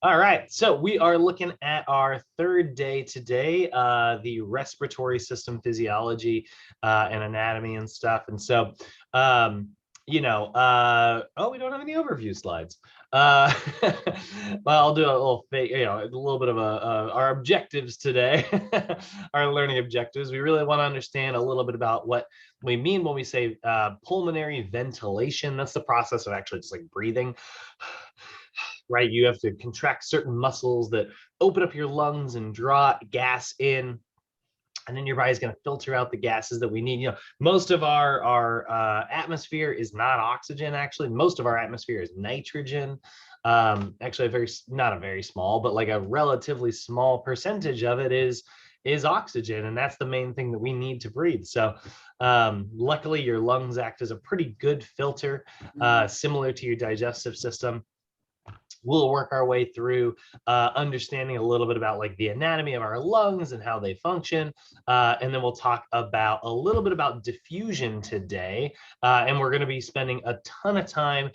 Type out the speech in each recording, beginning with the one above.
All right, so we are looking at our third day today, the respiratory system physiology and anatomy and stuff. And so, um, oh, we don't have any overview slides. Uh, well, I'll do a little, a little bit of our objectives today, our learning objectives. We really want to understand a little bit about what we mean when we say pulmonary ventilation. That's the process of actually just like breathing. Right? You have to contract certain muscles that open up your lungs and draw gas in. And then your body's going to filter out the gases that we need. Most of our atmosphere is not oxygen. Actually, most of our atmosphere is nitrogen. Actually, not a very small, but like a relatively small percentage of it is oxygen, and that's the main thing that we need to breathe. So luckily your lungs act as a pretty good filter, similar to your digestive system. We'll work our way through understanding a little bit about like the anatomy of our lungs and how they function. And then we'll talk about a little bit about diffusion today. And we're going to be spending a ton of time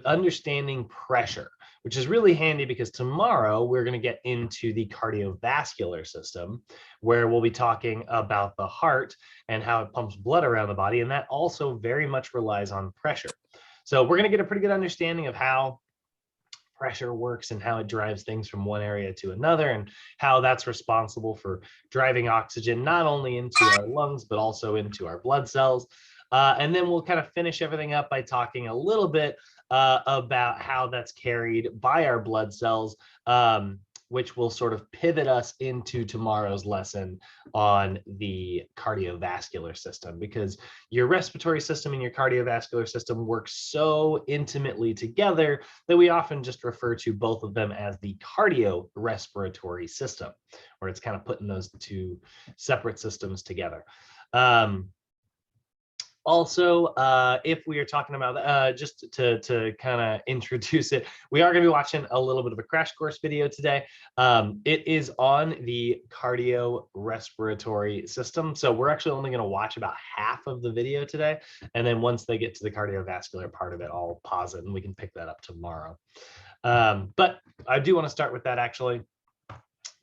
understanding pressure, which is really handy because tomorrow we're going to get into the cardiovascular system, where we'll be talking about the heart and how it pumps blood around the body. And that also very much relies on pressure. So we're going to get a pretty good understanding of how pressure works and how it drives things from one area to another, and how that's responsible for driving oxygen not only into our lungs but also into our blood cells. And then we'll kind of finish everything up by talking a little bit about how that's carried by our blood cells, which will sort of pivot us into tomorrow's lesson on the cardiovascular system, because your respiratory system and your cardiovascular system work so intimately together that we often just refer to both of them as the cardiorespiratory system, where it's kind of putting those two separate systems together. Also, if we are talking about, just to kind of introduce it, we are going to be watching a little bit of a crash course video today. It is on the cardiorespiratory system. So we're actually only going to watch about half of the video today. And then once they get to the cardiovascular part of it, I'll pause it and we can pick that up tomorrow. But I do want to start with that actually,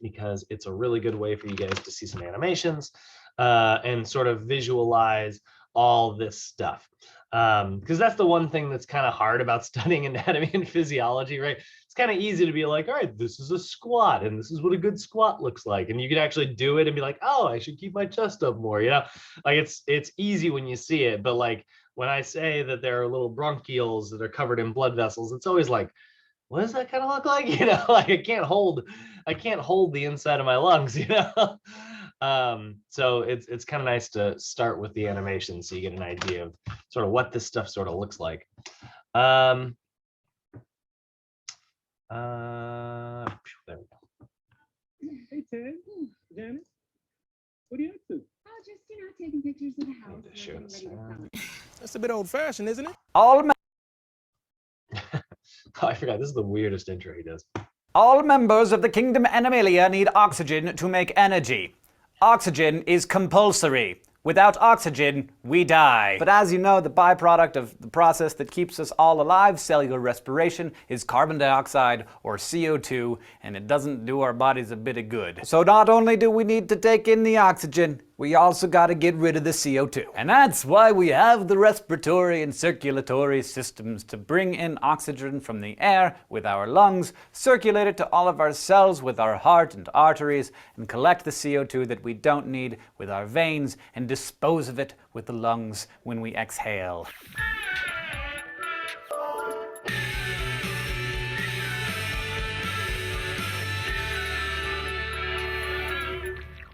because it's a really good way for you guys to see some animations and sort of visualize all this stuff, because that's the one thing that's kind of hard about studying anatomy and physiology, right? It's kind of easy to be like, all right, this is a squat and this is what a good squat looks like, and you can actually do it and be like, oh, I should keep my chest up more, like it's easy when you see it. But like when I say that there are little bronchioles that are covered in blood vessels, it's always like, what does that kind of look like? Like I can't hold the inside of my lungs, so it's kind of nice to start with the animation so you get an idea of sort of what this stuff sort of looks like. There we go. Hey Ted, Janice, what are you up to? Oh, just taking pictures of the house. That's a bit old-fashioned, isn't it? Oh, I forgot. This is the weirdest intro he does. All members of the kingdom Animalia need oxygen to make energy. Oxygen is compulsory. Without oxygen, we die. But as you know, the byproduct of the process that keeps us all alive, cellular respiration, is carbon dioxide, or CO2, and it doesn't do our bodies a bit of good. So not only do we need to take in the oxygen, we also gotta get rid of the CO2. And that's why we have the respiratory and circulatory systems to bring in oxygen from the air with our lungs, circulate it to all of our cells with our heart and arteries, and collect the CO2 that we don't need with our veins, and dispose of it with the lungs when we exhale.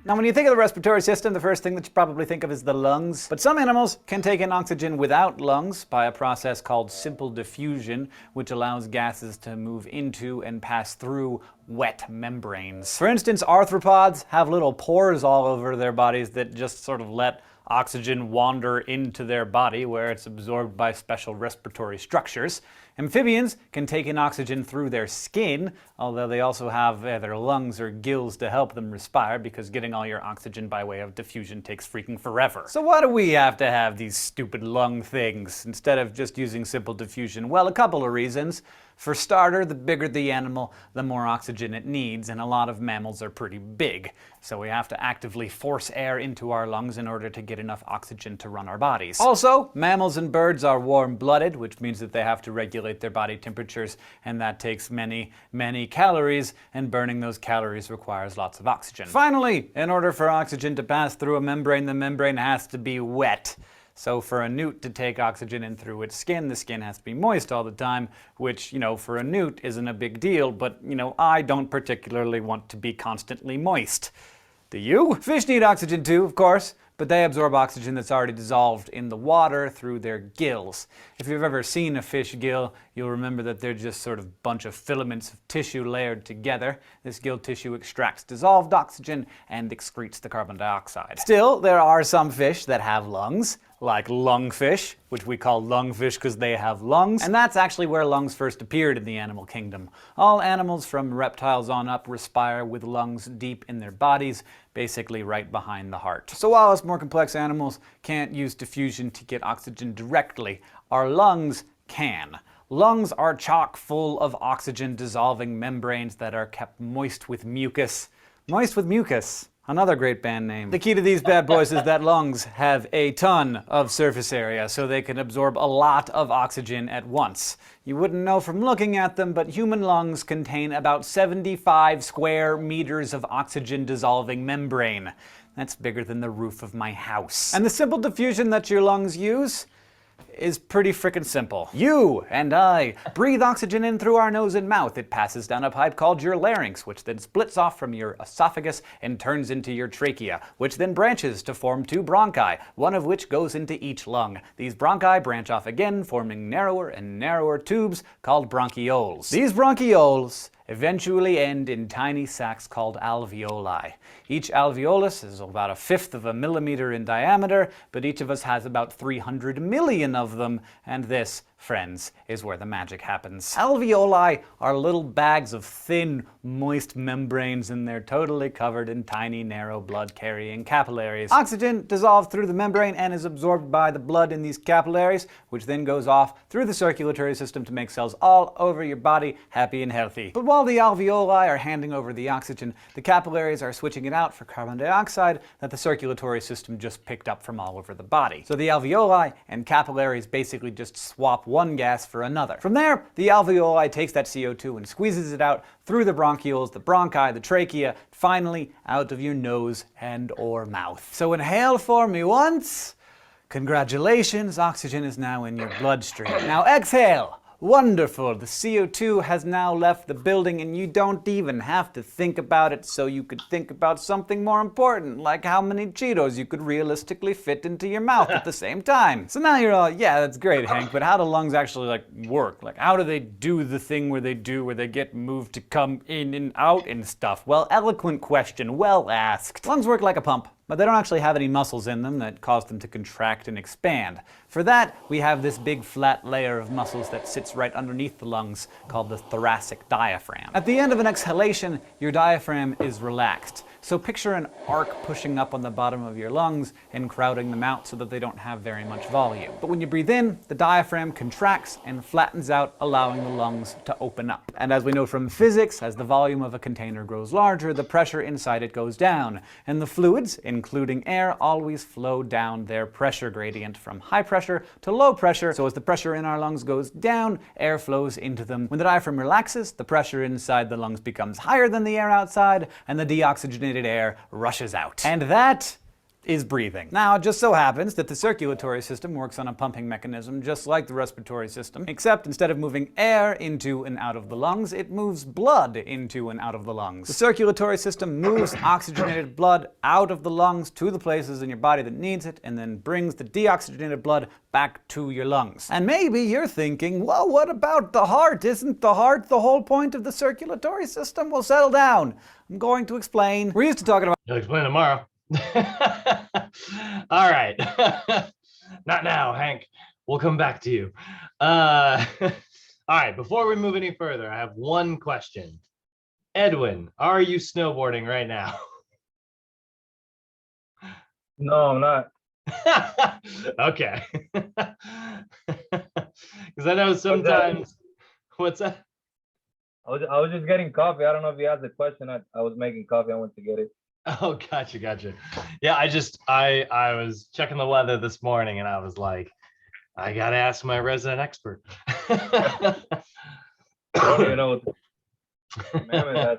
Now, when you think of the respiratory system, the first thing that you probably think of is the lungs. But some animals can take in oxygen without lungs by a process called simple diffusion, which allows gases to move into and pass through wet membranes. For instance, arthropods have little pores all over their bodies that just sort of let oxygen wander into their body where it's absorbed by special respiratory structures. Amphibians can take in oxygen through their skin, although they also have their lungs or gills to help them respire, because getting all your oxygen by way of diffusion takes freaking forever. So why do we have to have these stupid lung things instead of just using simple diffusion? Well, a couple of reasons. For starter, the bigger the animal, the more oxygen it needs, and a lot of mammals are pretty big. So we have to actively force air into our lungs in order to get enough oxygen to run our bodies. Also, mammals and birds are warm-blooded, which means that they have to regulate their body temperatures, and that takes many, many calories, and burning those calories requires lots of oxygen. Finally, in order for oxygen to pass through a membrane, the membrane has to be wet. So for a newt to take oxygen in through its skin, the skin has to be moist all the time, which, for a newt isn't a big deal, but, I don't particularly want to be constantly moist. Do you? Fish need oxygen too, of course, but they absorb oxygen that's already dissolved in the water through their gills. If you've ever seen a fish gill, you'll remember that they're just sort of a bunch of filaments of tissue layered together. This gill tissue extracts dissolved oxygen and excretes the carbon dioxide. Still, there are some fish that have lungs, like lungfish, which we call lungfish because they have lungs, and that's actually where lungs first appeared in the animal kingdom. All animals from reptiles on up respire with lungs deep in their bodies, basically right behind the heart. So while us more complex animals can't use diffusion to get oxygen directly, our lungs can. Lungs are chock full of oxygen-dissolving membranes that are kept moist with mucus. Moist with mucus. Another great band name. The key to these bad boys is that lungs have a ton of surface area, so they can absorb a lot of oxygen at once. You wouldn't know from looking at them, but human lungs contain about 75 square meters of oxygen-dissolving membrane. That's bigger than the roof of my house. And the simple diffusion that your lungs use is pretty frickin' simple. You and I breathe oxygen in through our nose and mouth. It passes down a pipe called your larynx, which then splits off from your esophagus and turns into your trachea, which then branches to form two bronchi, one of which goes into each lung. These bronchi branch off again, forming narrower and narrower tubes called bronchioles. These bronchioles eventually end in tiny sacs called alveoli. Each alveolus is about 1/5 of a millimeter in diameter, but each of us has about 300 million of them, and this, friends, is where the magic happens. Alveoli are little bags of thin, moist membranes, and they're totally covered in tiny, narrow, blood-carrying capillaries. Oxygen dissolves through the membrane and is absorbed by the blood in these capillaries, which then goes off through the circulatory system to make cells all over your body happy and healthy. But while the alveoli are handing over the oxygen, the capillaries are switching it out for carbon dioxide that the circulatory system just picked up from all over the body. So the alveoli and capillaries basically just swap one gas for another. From there, the alveoli takes that CO2 and squeezes it out through the bronchioles, the bronchi, the trachea, finally out of your nose and or mouth. So inhale for me once. Congratulations, oxygen is now in your bloodstream. Now exhale. Wonderful, the CO2 has now left the building and you don't even have to think about it, so you could think about something more important, like how many Cheetos you could realistically fit into your mouth at the same time. So now you're all, yeah, that's great, Hank, but how do lungs actually work? How do they do the thing where they get moved to come in and out and stuff? Well, eloquent question, well asked. Lungs work like a pump, but they don't actually have any muscles in them that cause them to contract and expand. For that, we have this big flat layer of muscles that sits right underneath the lungs called the thoracic diaphragm. At the end of an exhalation, your diaphragm is relaxed. So picture an arc pushing up on the bottom of your lungs and crowding them out so that they don't have very much volume. But when you breathe in, the diaphragm contracts and flattens out, allowing the lungs to open up. And as we know from physics, as the volume of a container grows larger, the pressure inside it goes down. And the fluids, including air, always flow down their pressure gradient from high pressure to low pressure. So as the pressure in our lungs goes down, air flows into them. When the diaphragm relaxes, the pressure inside the lungs becomes higher than the air outside, and the deoxygenated air rushes out. And that is breathing. Now, it just so happens that the circulatory system works on a pumping mechanism just like the respiratory system, except instead of moving air into and out of the lungs, it moves blood into and out of the lungs. The circulatory system moves oxygenated blood out of the lungs to the places in your body that needs it, and then brings the deoxygenated blood back to your lungs. And maybe you're thinking, well, what about the heart? Isn't the heart the whole point of the circulatory system? Well, settle down. I'm going to explain. We're used to talking about— You'll explain tomorrow. All right. Not now, Hank. We'll come back to you. All right, before we move any further, I have one question. Edwin, are you snowboarding right now? No, I'm not. Okay. Because I know sometimes, what's that? I was just getting coffee. I don't know if you asked the question. I was making coffee. I went to get it. Oh, gotcha. Yeah, I was checking the weather this morning and I was like, I gotta ask my resident expert. I don't even know what Mammoth.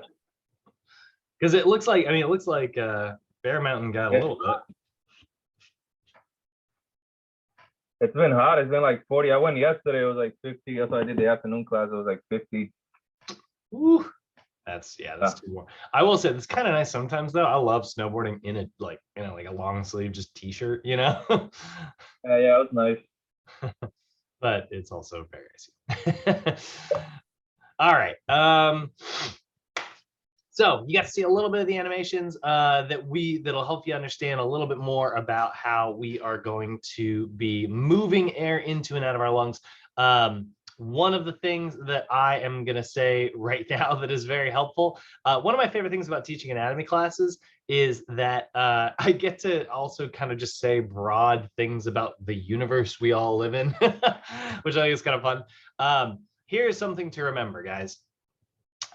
Because it looks like, Bear Mountain got a little bit. It's been hot. It's been like 40. I went yesterday. It was like 50. That's why I did the afternoon class. It was like 50. Woo. That's too warm. I will say it's kind of nice sometimes though. I love snowboarding in a long sleeve just t-shirt, Yeah, it was nice. But it's also very icy. All right. So you got to see a little bit of the animations that'll help you understand a little bit more about how we are going to be moving air into and out of our lungs. One of the things that I am going to say right now that is very helpful, one of my favorite things about teaching anatomy classes is that I get to also kind of just say broad things about the universe we all live in, which I think is kind of fun. Here's something to remember, guys.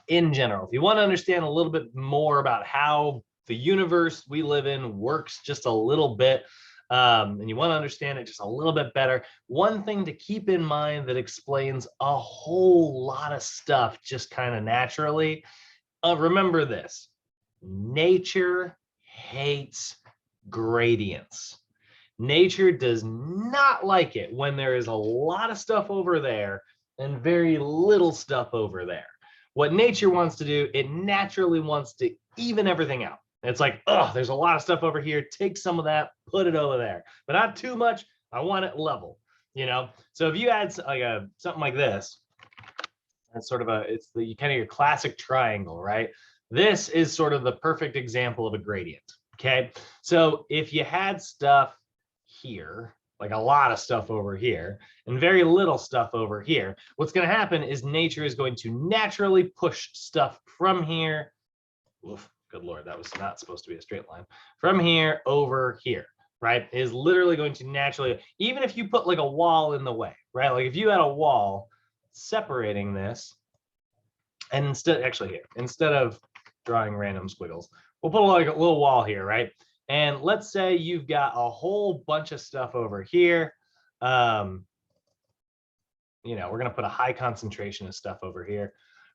In general, if you want to understand a little bit more about how the universe we live in works just a little bit, and you want to understand it just a little bit better, one thing to keep in mind that explains a whole lot of stuff just kind of naturally, remember this: nature hates gradients. Nature does not like it when there is a lot of stuff over there and very little stuff over there. What nature wants to do, it naturally wants to even everything out. It's like, oh, there's a lot of stuff over here. Take some of that, put it over there, but not too much. I want it level, So if you add something like this, that's sort of it's the kind of your classic triangle, right? This is sort of the perfect example of a gradient. Okay, so if you had stuff here, like a lot of stuff over here and very little stuff over here, what's going to happen is nature is going to naturally push stuff from here. Oof, good Lord, that was not supposed to be a straight line. From here over here, right? Is literally going to naturally, even if you put like a wall in the way, right? Like if you had a wall separating this, and instead of drawing random squiggles, we'll put like a little wall here, right? And let's say you've got a whole bunch of stuff over here. We're going to put a high concentration of stuff over here,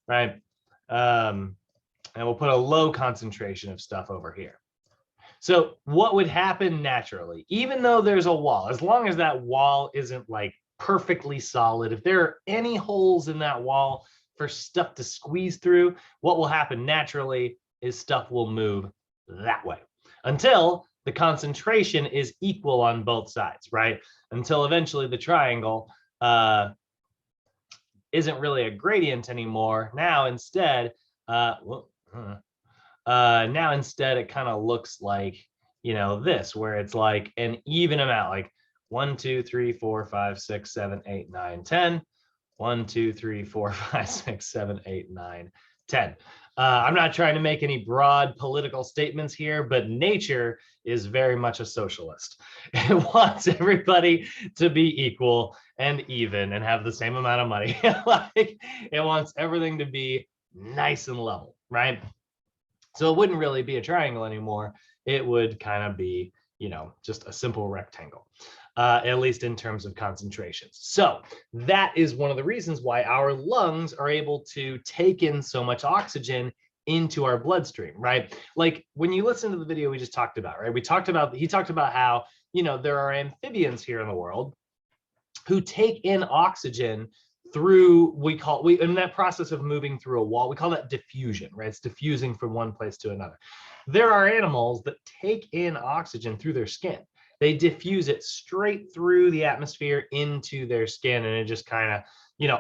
right? And we'll put a low concentration of stuff over here. So what would happen naturally, even though there's a wall, as long as that wall isn't like perfectly solid, if there are any holes in that wall for stuff to squeeze through, what will happen naturally is stuff will move that way until the concentration is equal on both sides, right? Until eventually the triangle isn't really a gradient anymore. Now instead, it kind of looks like, this, where it's like an even amount, like 1, 2, 3, 4, 5, 6, 7, 8, 9, 10. 1, 2, 3, 4, 5, 6, 7, 8, 9, 10. I'm not trying to make any broad political statements here, but nature is very much a socialist. It wants everybody to be equal and even and have the same amount of money. Like, it wants everything to be nice and level, right? So it wouldn't really be a triangle anymore. It would kind of be, just a simple rectangle. At least in terms of concentrations. So that is one of the reasons why our lungs are able to take in so much oxygen into our bloodstream, right? Like when you listen to the video we just talked about, right? He talked about how, there are amphibians here in the world who take in oxygen through, in that process of moving through a wall, we call that diffusion, right? It's diffusing from one place to another. There are animals that take in oxygen through their skin. They diffuse it straight through the atmosphere into their skin, and it just kind of,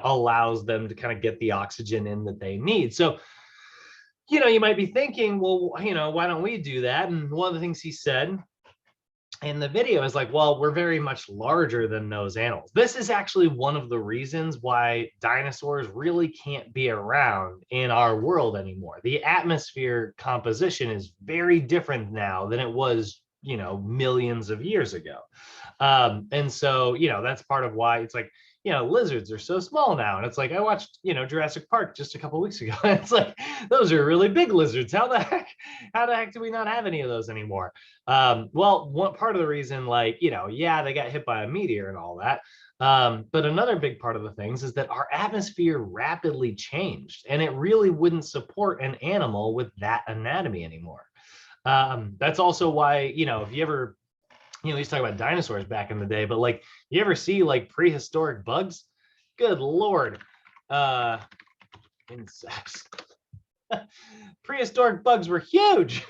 allows them to kind of get the oxygen in that they need. So, you might be thinking, well, why don't we do that? And one of the things he said And the video is like, well, we're very much larger than those animals. This is actually one of the reasons why dinosaurs really can't be around in our world anymore. The atmosphere composition is very different now than it was, you know, millions of years ago. And so, you know, that's part of why it's like, you know, lizards are so small now. And it's like, I watched, you know, Jurassic Park just a couple of weeks ago. And it's like, those are really big lizards. How the heck do we not have any of those anymore? Well, one part of the reason, like, you know, yeah, they got hit by a meteor and all that. But another big part of the things is that our atmosphere rapidly changed, and it really wouldn't support an animal with that anatomy anymore. That's also why, you know, if you ever, you know, we used to talk about dinosaurs back in the day, but like, you ever see like prehistoric bugs? Good Lord. Insects. Prehistoric bugs were huge.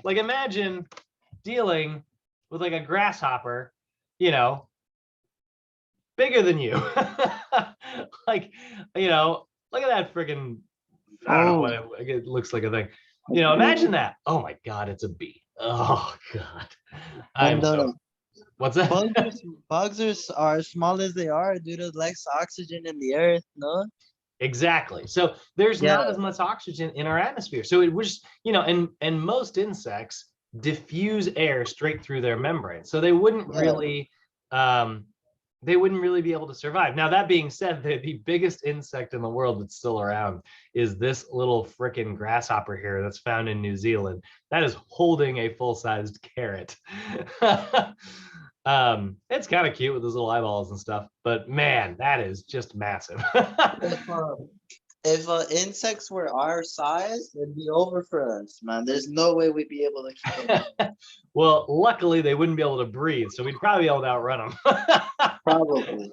Like, imagine dealing with like a grasshopper, you know, bigger than you. Like, you know, look at that freaking, I don't know what it looks like a thing. You know, imagine that. Oh my God, it's a bee. Oh God. I'm so, what's that? Bugs are as small as they are due to less oxygen in the earth, no? Exactly. So there's not as much oxygen in our atmosphere. So it was, you know, and most insects diffuse air straight through their membrane. So they wouldn't really be able to survive. Now, that being said, the biggest insect in the world that's still around is this little frickin' grasshopper here that's found in New Zealand. That is holding a full-sized carrot. It's kind of cute with those little eyeballs and stuff, but man, that is just massive. If insects were our size, it'd be over for us, man. There's no way we'd be able to keep them. Well, luckily they wouldn't be able to breathe, so we'd probably be able to outrun them. Probably.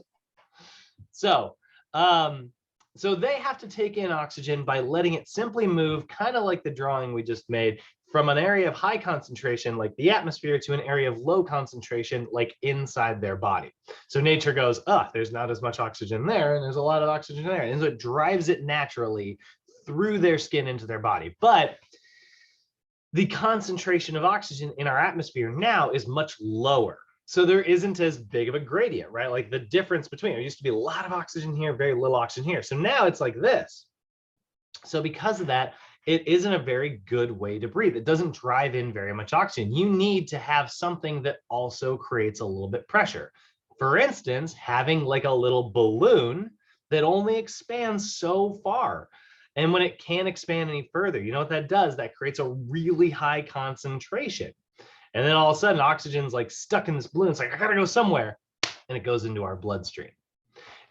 So they have to take in oxygen by letting it simply move, kind of like the drawing we just made, from an area of high concentration, like the atmosphere, to an area of low concentration, like inside their body. So nature goes, there's not as much oxygen there, and there's a lot of oxygen there. And so it drives it naturally through their skin into their body. But the concentration of oxygen in our atmosphere now is much lower. So there isn't as big of a gradient, right? Like the difference between, there used to be a lot of oxygen here, very little oxygen here. So now it's like this. So because of that, it isn't a very good way to breathe. It doesn't drive in very much oxygen. You need to have something that also creates a little bit pressure. For instance, having like a little balloon that only expands so far. And when it can't expand any further, you know what that does? That creates a really high concentration. And then all of a sudden, oxygen's like stuck in this balloon. It's like, I gotta go somewhere. And it goes into our bloodstream.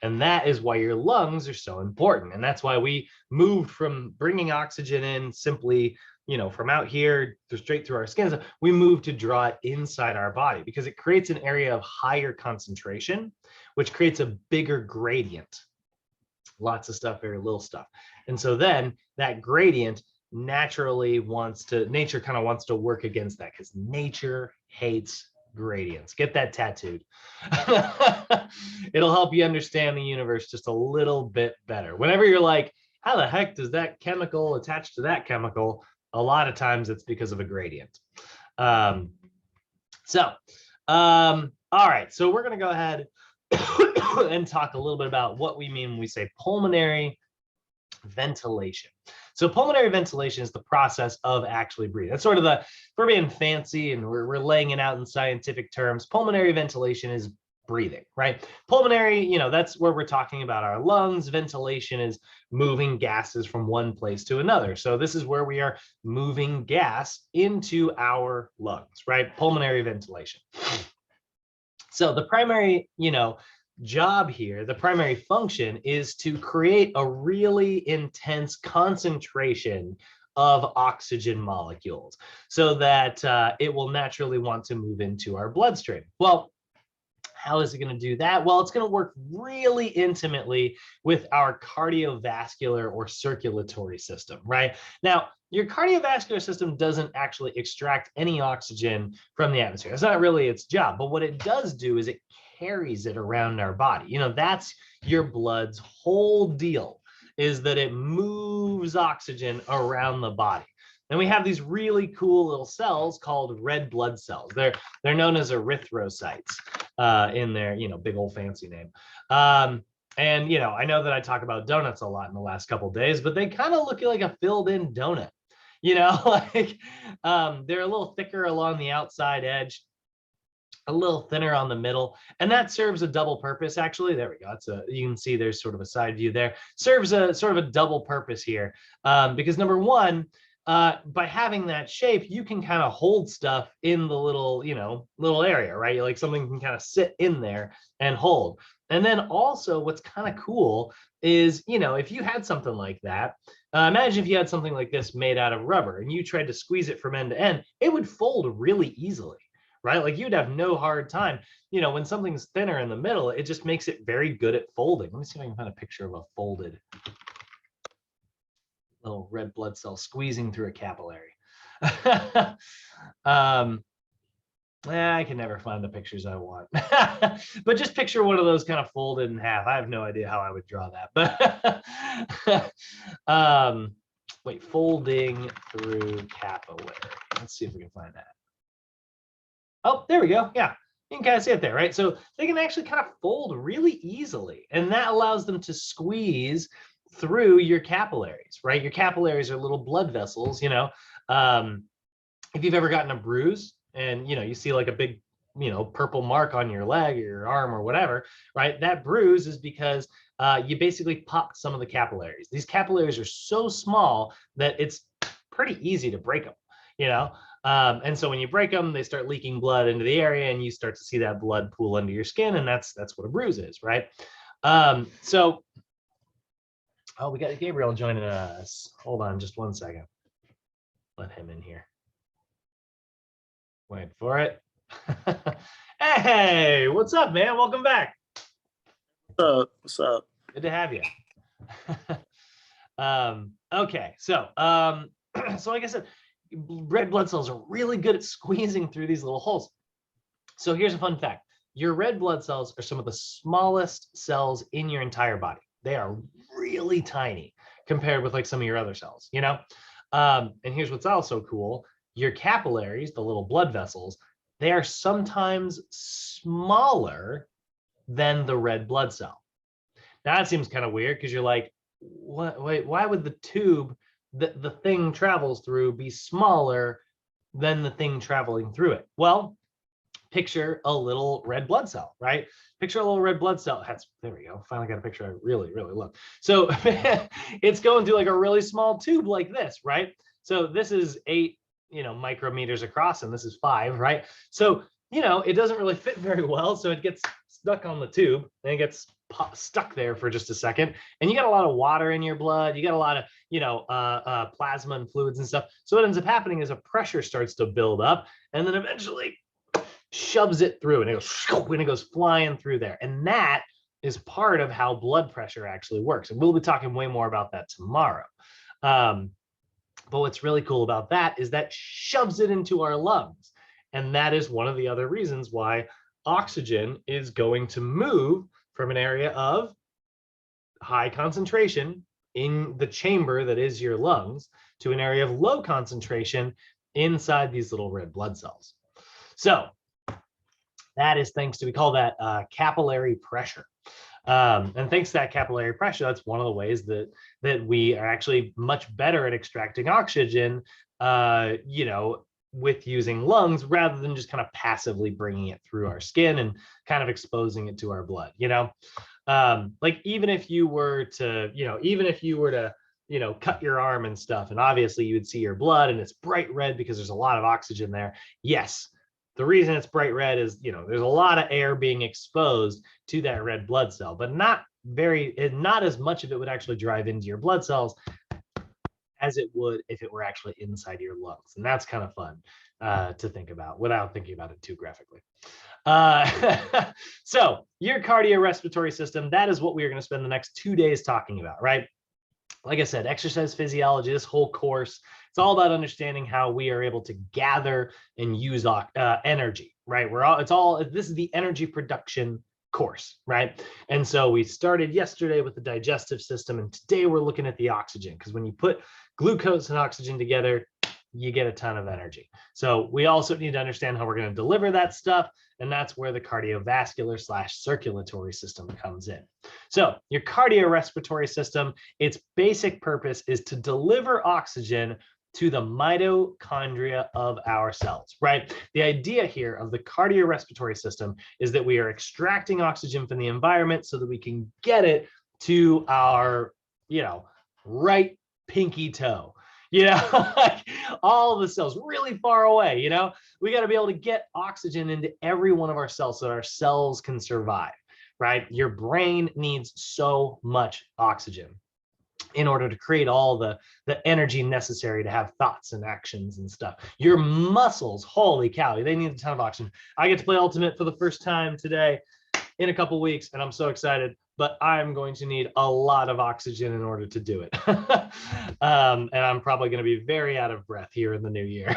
And that is why your lungs are so important. And that's why we moved from bringing oxygen in simply, you know, from out here straight through our skin. We moved to draw it inside our body because it creates an area of higher concentration, which creates a bigger gradient. Lots of stuff, very little stuff. And so then that gradient naturally nature kind of wants to work against that, because nature hates gradients. Get that tattooed. It'll help you understand the universe just a little bit better. Whenever you're like, how the heck does that chemical attach to that chemical? A lot of times it's because of a gradient. All right, so we're going to go ahead and talk a little bit about what we mean when we say pulmonary ventilation. So pulmonary ventilation is the process of actually breathing. That's sort of if we're being fancy and we're laying it out in scientific terms, pulmonary ventilation is breathing, right? Pulmonary, you know, that's where we're talking about our lungs. Ventilation is moving gases from one place to another. So this is where we are moving gas into our lungs, right? Pulmonary ventilation. So the primary, you know, job here, the primary function, is to create a really intense concentration of oxygen molecules so that it will naturally want to move into our bloodstream. Well, how is it going to do that? Well, it's going to work really intimately with our cardiovascular or circulatory system, right? Now, your cardiovascular system doesn't actually extract any oxygen from the atmosphere. That's not really its job. But what it does do is it carries it around our body. You know, that's your blood's whole deal, is that it moves oxygen around the body. And we have these really cool little cells called red blood cells. They're known as erythrocytes in their, you know, big old fancy name. And, you know, I know that I talk about donuts a lot in the last couple of days, but they kind of look like a filled in donut, you know, like they're a little thicker along the outside edge, a little thinner on the middle, and that serves a double purpose. Actually, there we go. You can see there's sort of a side view there. Serves a sort of a double purpose here, because number one, by having that shape, you can kind of hold stuff in the little, you know, little area, right? Like something can kind of sit in there and hold. And then also, what's kind of cool is, you know, if you had something like that, imagine if you had something like this made out of rubber and you tried to squeeze it from end to end, it would fold really easily. Right? Like you'd have no hard time. You know, when something's thinner in the middle, it just makes it very good at folding. Let me see if I can find a picture of a folded little red blood cell squeezing through a capillary. I can never find the pictures I want. But just picture one of those kind of folded in half. I have no idea how I would draw that. But wait, folding through capillary. Let's see if we can find that. Oh, there we go. Yeah, you can kind of see it there, right? So they can actually kind of fold really easily, and that allows them to squeeze through your capillaries, right? Your capillaries are little blood vessels, you know. If you've ever gotten a bruise and, you know, you see like a big, you know, purple mark on your leg or your arm or whatever, right? That bruise is because you basically popped some of the capillaries. These capillaries are so small that it's pretty easy to break them, you know. And so when you break them, they start leaking blood into the area, and you start to see that blood pool under your skin, and that's what a bruise is, right? So, oh, we got Gabriel joining us. Hold on just one second. Let him in here. Wait for it. Hey, what's up, man? Welcome back. What's up? What's up? Good to have you. Okay, so so like I said, red blood cells are really good at squeezing through these little holes. So here's a fun fact. Your red blood cells are some of the smallest cells in your entire body. They are really tiny compared with like some of your other cells, you know? And here's what's also cool. Your capillaries, the little blood vessels, they are sometimes smaller than the red blood cell. Now that seems kind of weird because you're like, what? Wait, why would the tube that the thing travels through be smaller than the thing traveling through it? Well, picture a little red blood cell, right? Picture a little red blood cell. There we go. Finally got a picture I really love. So it's going through like a really small tube like this, right? So this is 8, you know, micrometers across, and this is 5, right? So, you know, it doesn't really fit very well. So it gets stuck on the tube, and it gets stuck there for just a second, and you got a lot of water in your blood, you got a lot of, you know, plasma and fluids and stuff. So what ends up happening is a pressure starts to build up, and then eventually shoves it through, and it goes flying through there. And that is part of how blood pressure actually works, and we'll be talking way more about that tomorrow. But what's really cool about that is that shoves it into our lungs, and that is one of the other reasons why oxygen is going to move from an area of high concentration in the chamber that is your lungs to an area of low concentration inside these little red blood cells. So that is thanks to, we call that capillary pressure. And thanks to that capillary pressure, that's one of the ways that we are actually much better at extracting oxygen, you know, with using lungs rather than just kind of passively bringing it through our skin and kind of exposing it to our blood, you know. Like even if you were to, you know, cut your arm and stuff, and obviously you would see your blood and it's bright red because there's a lot of oxygen there. Yes, the reason it's bright red is, you know, there's a lot of air being exposed to that red blood cell, but not as much of it would actually drive into your blood cells as it would if it were actually inside your lungs. And that's kind of fun to think about without thinking about it too graphically. So your cardiorespiratory system, that is what we are going to spend the next 2 days talking about, right? Like I said, exercise physiology, this whole course, it's all about understanding how we are able to gather and use energy, right? This is the energy production course, right? And so we started yesterday with the digestive system, and today we're looking at the oxygen, because when you put glucose and oxygen together, you get a ton of energy. So we also need to understand how we're going to deliver that stuff. And that's where the cardiovascular / circulatory system comes in. So your cardiorespiratory system, its basic purpose is to deliver oxygen to the mitochondria of our cells, right? The idea here of the cardiorespiratory system is that we are extracting oxygen from the environment so that we can get it to our, right pinky toe. Like all the cells really far away, we got to be able to get oxygen into every one of our cells so that our cells can survive, right? Your brain needs so much oxygen in order to create all the energy necessary to have thoughts and actions and stuff. Your muscles, holy cow, they need a ton of oxygen. I get to play Ultimate for the first time today in a couple weeks, and I'm so excited, but I'm going to need a lot of oxygen in order to do it. And I'm probably going to be very out of breath here in the new year.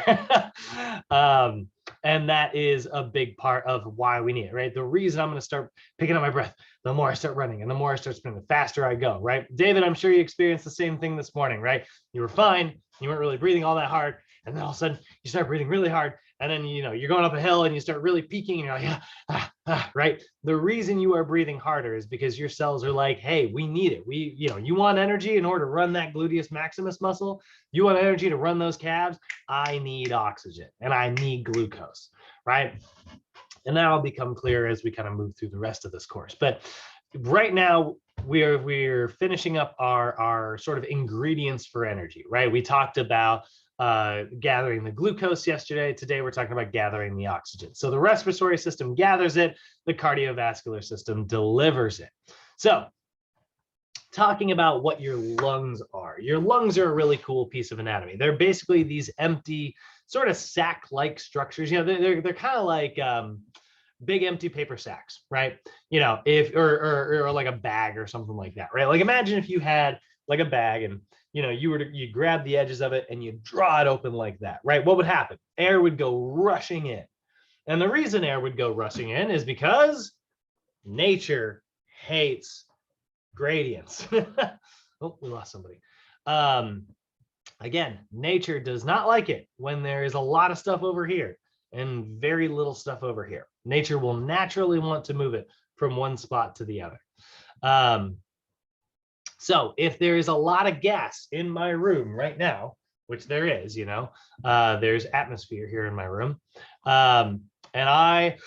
And that is a big part of why we need it, right? The reason I'm going to start picking up my breath, the more I start running and the more I start spinning, the faster I go, right? David, I'm sure you experienced the same thing this morning, right? You were fine. You weren't really breathing all that hard. And then all of a sudden you start breathing really hard. And then, you're going up a hill and you start really peaking and you're like, right? The reason you are breathing harder is because your cells are like, hey, we need it. You want energy in order to run that gluteus maximus muscle. You want energy to run those calves. I need oxygen and I need glucose, right? And that'll become clear as we kind of move through the rest of this course. But right now, we're finishing up our sort of ingredients for energy, right? We talked about gathering the glucose yesterday. Today, we're talking about gathering the oxygen. So the respiratory system gathers it, the cardiovascular system delivers it. So talking about what your lungs are. Your lungs are a really cool piece of anatomy. They're basically these empty, sort of sac-like structures. They're kind of like big empty paper sacks, right? If or like a bag or something like that, right? Like imagine if you had like a bag and you grab the edges of it and you draw it open like that, right? What would happen? Air would go rushing in. And the reason air would go rushing in is because nature hates gradients. Oh, we lost somebody. Again, nature does not like it when there is a lot of stuff over here and very little stuff over here. Nature will naturally want to move it from one spot to the other. So if there is a lot of gas in my room right now, which there is, there's atmosphere here in my room, and I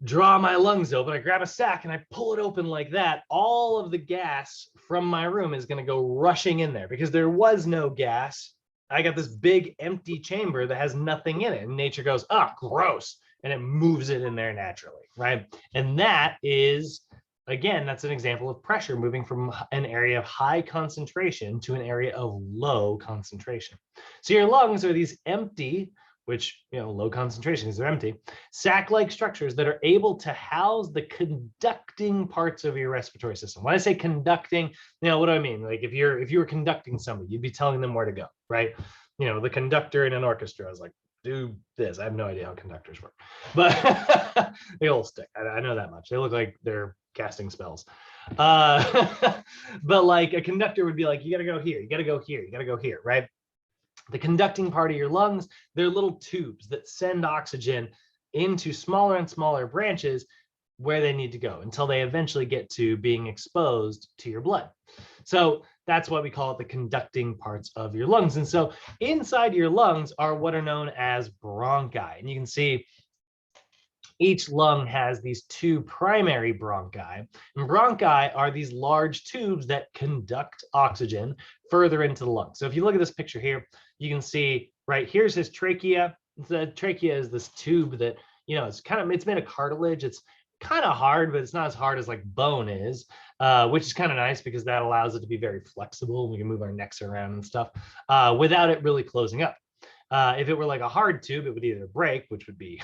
draw my lungs open, I grab a sack and I pull it open like that, all of the gas from my room is going to go rushing in there because there was no gas. I got this big empty chamber that has nothing in it, and nature goes, gross, and it moves it in there naturally, right? And that is, again, that's an example of pressure moving from an area of high concentration to an area of low concentration. So your lungs are these empty, which, low concentration because they're empty, sac-like structures that are able to house the conducting parts of your respiratory system. When I say conducting, what do I mean? Like if you were conducting somebody, you'd be telling them where to go, right? The conductor in an orchestra is like, do this. I have no idea how conductors work, but they all stick. I know that much. They look like they're casting spells. But like a conductor would be like, you got to go here, you got to go here, you got to go here, right? The conducting part of your lungs, they're little tubes that send oxygen into smaller and smaller branches where they need to go until they eventually get to being exposed to your blood. So that's why we call it the conducting parts of your lungs. And so inside your lungs are what are known as bronchi. And you can see each lung has these two primary bronchi. And bronchi are these large tubes that conduct oxygen further into the lung. So if you look at this picture here, you can see, right, here's his trachea. The trachea is this tube that, it's made of cartilage. It's kind of hard, but it's not as hard as like bone is, which is kind of nice because that allows it to be very flexible. We can move our necks around and stuff without it really closing up. If it were like a hard tube, it would either break, which would be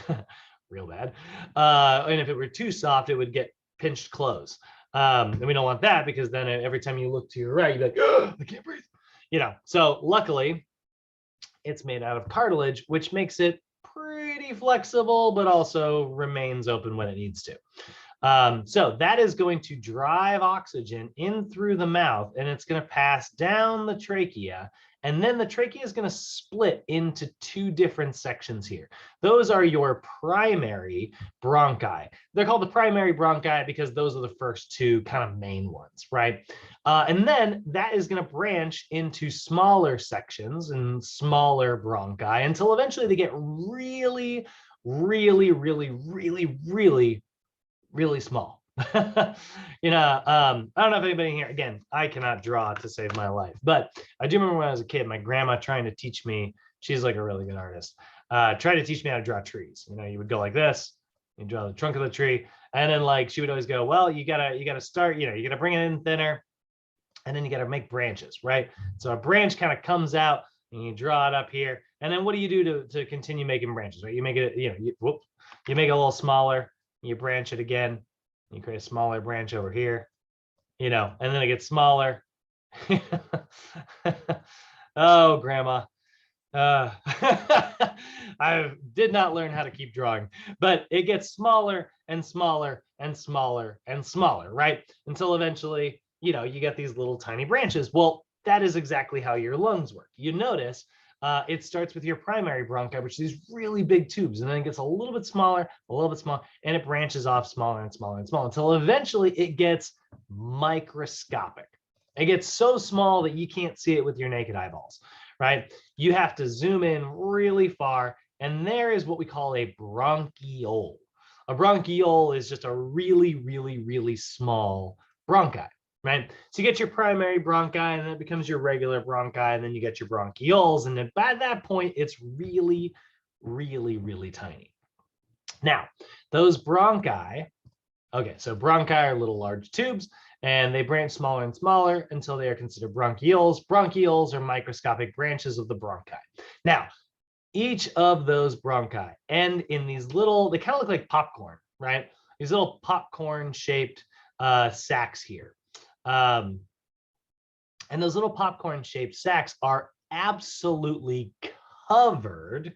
real bad. And if it were too soft, it would get pinched close. And we don't want that because then every time you look to your right, you're like, oh, I can't breathe. So luckily it's made out of cartilage, which makes it pretty flexible, but also remains open when it needs to. So that is going to drive oxygen in through the mouth, and it's going to pass down the trachea. And then the trachea is going to split into two different sections here. Those are your primary bronchi. They're called the primary bronchi because those are the first two kind of main ones, right? And then that is going to branch into smaller sections and smaller bronchi until eventually they get really, really, really, really, really, really small. I don't know if anybody here, again, I cannot draw to save my life, but I do remember when I was a kid, my grandma trying to teach me, she's like a really good artist, tried to teach me how to draw trees. You would go like this, you draw the trunk of the tree, and then like she would always go, well, you gotta start, you gotta bring it in thinner, and then you gotta make branches, right? So a branch kind of comes out and you draw it up here, and then what do you do to continue making branches, right? You make it, you make it a little smaller, you branch it again, you create a smaller branch over here, and then it gets smaller. Oh, grandma. I did not learn how to keep drawing, but it gets smaller and smaller and smaller and smaller, right? Until eventually, you get these little tiny branches. Well, that is exactly how your lungs work. You notice it starts with your primary bronchi, which are these really big tubes, and then it gets a little bit smaller, and it branches off smaller and smaller and smaller until eventually it gets microscopic. It gets so small that you can't see it with your naked eyeballs, right? You have to zoom in really far, and there is what we call a bronchiole. A bronchiole is just a really, really, really small bronchi. Right. So you get your primary bronchi, and then it becomes your regular bronchi, and then you get your bronchioles. And then by that point, it's really, really, really tiny. Now, those bronchi, okay, so bronchi are little large tubes, and they branch smaller and smaller until they are considered bronchioles. Bronchioles are microscopic branches of the bronchi. Now, each of those bronchi end in these little, they kind of look like popcorn, right? These little popcorn shaped sacs here. And those little popcorn shaped sacs are absolutely covered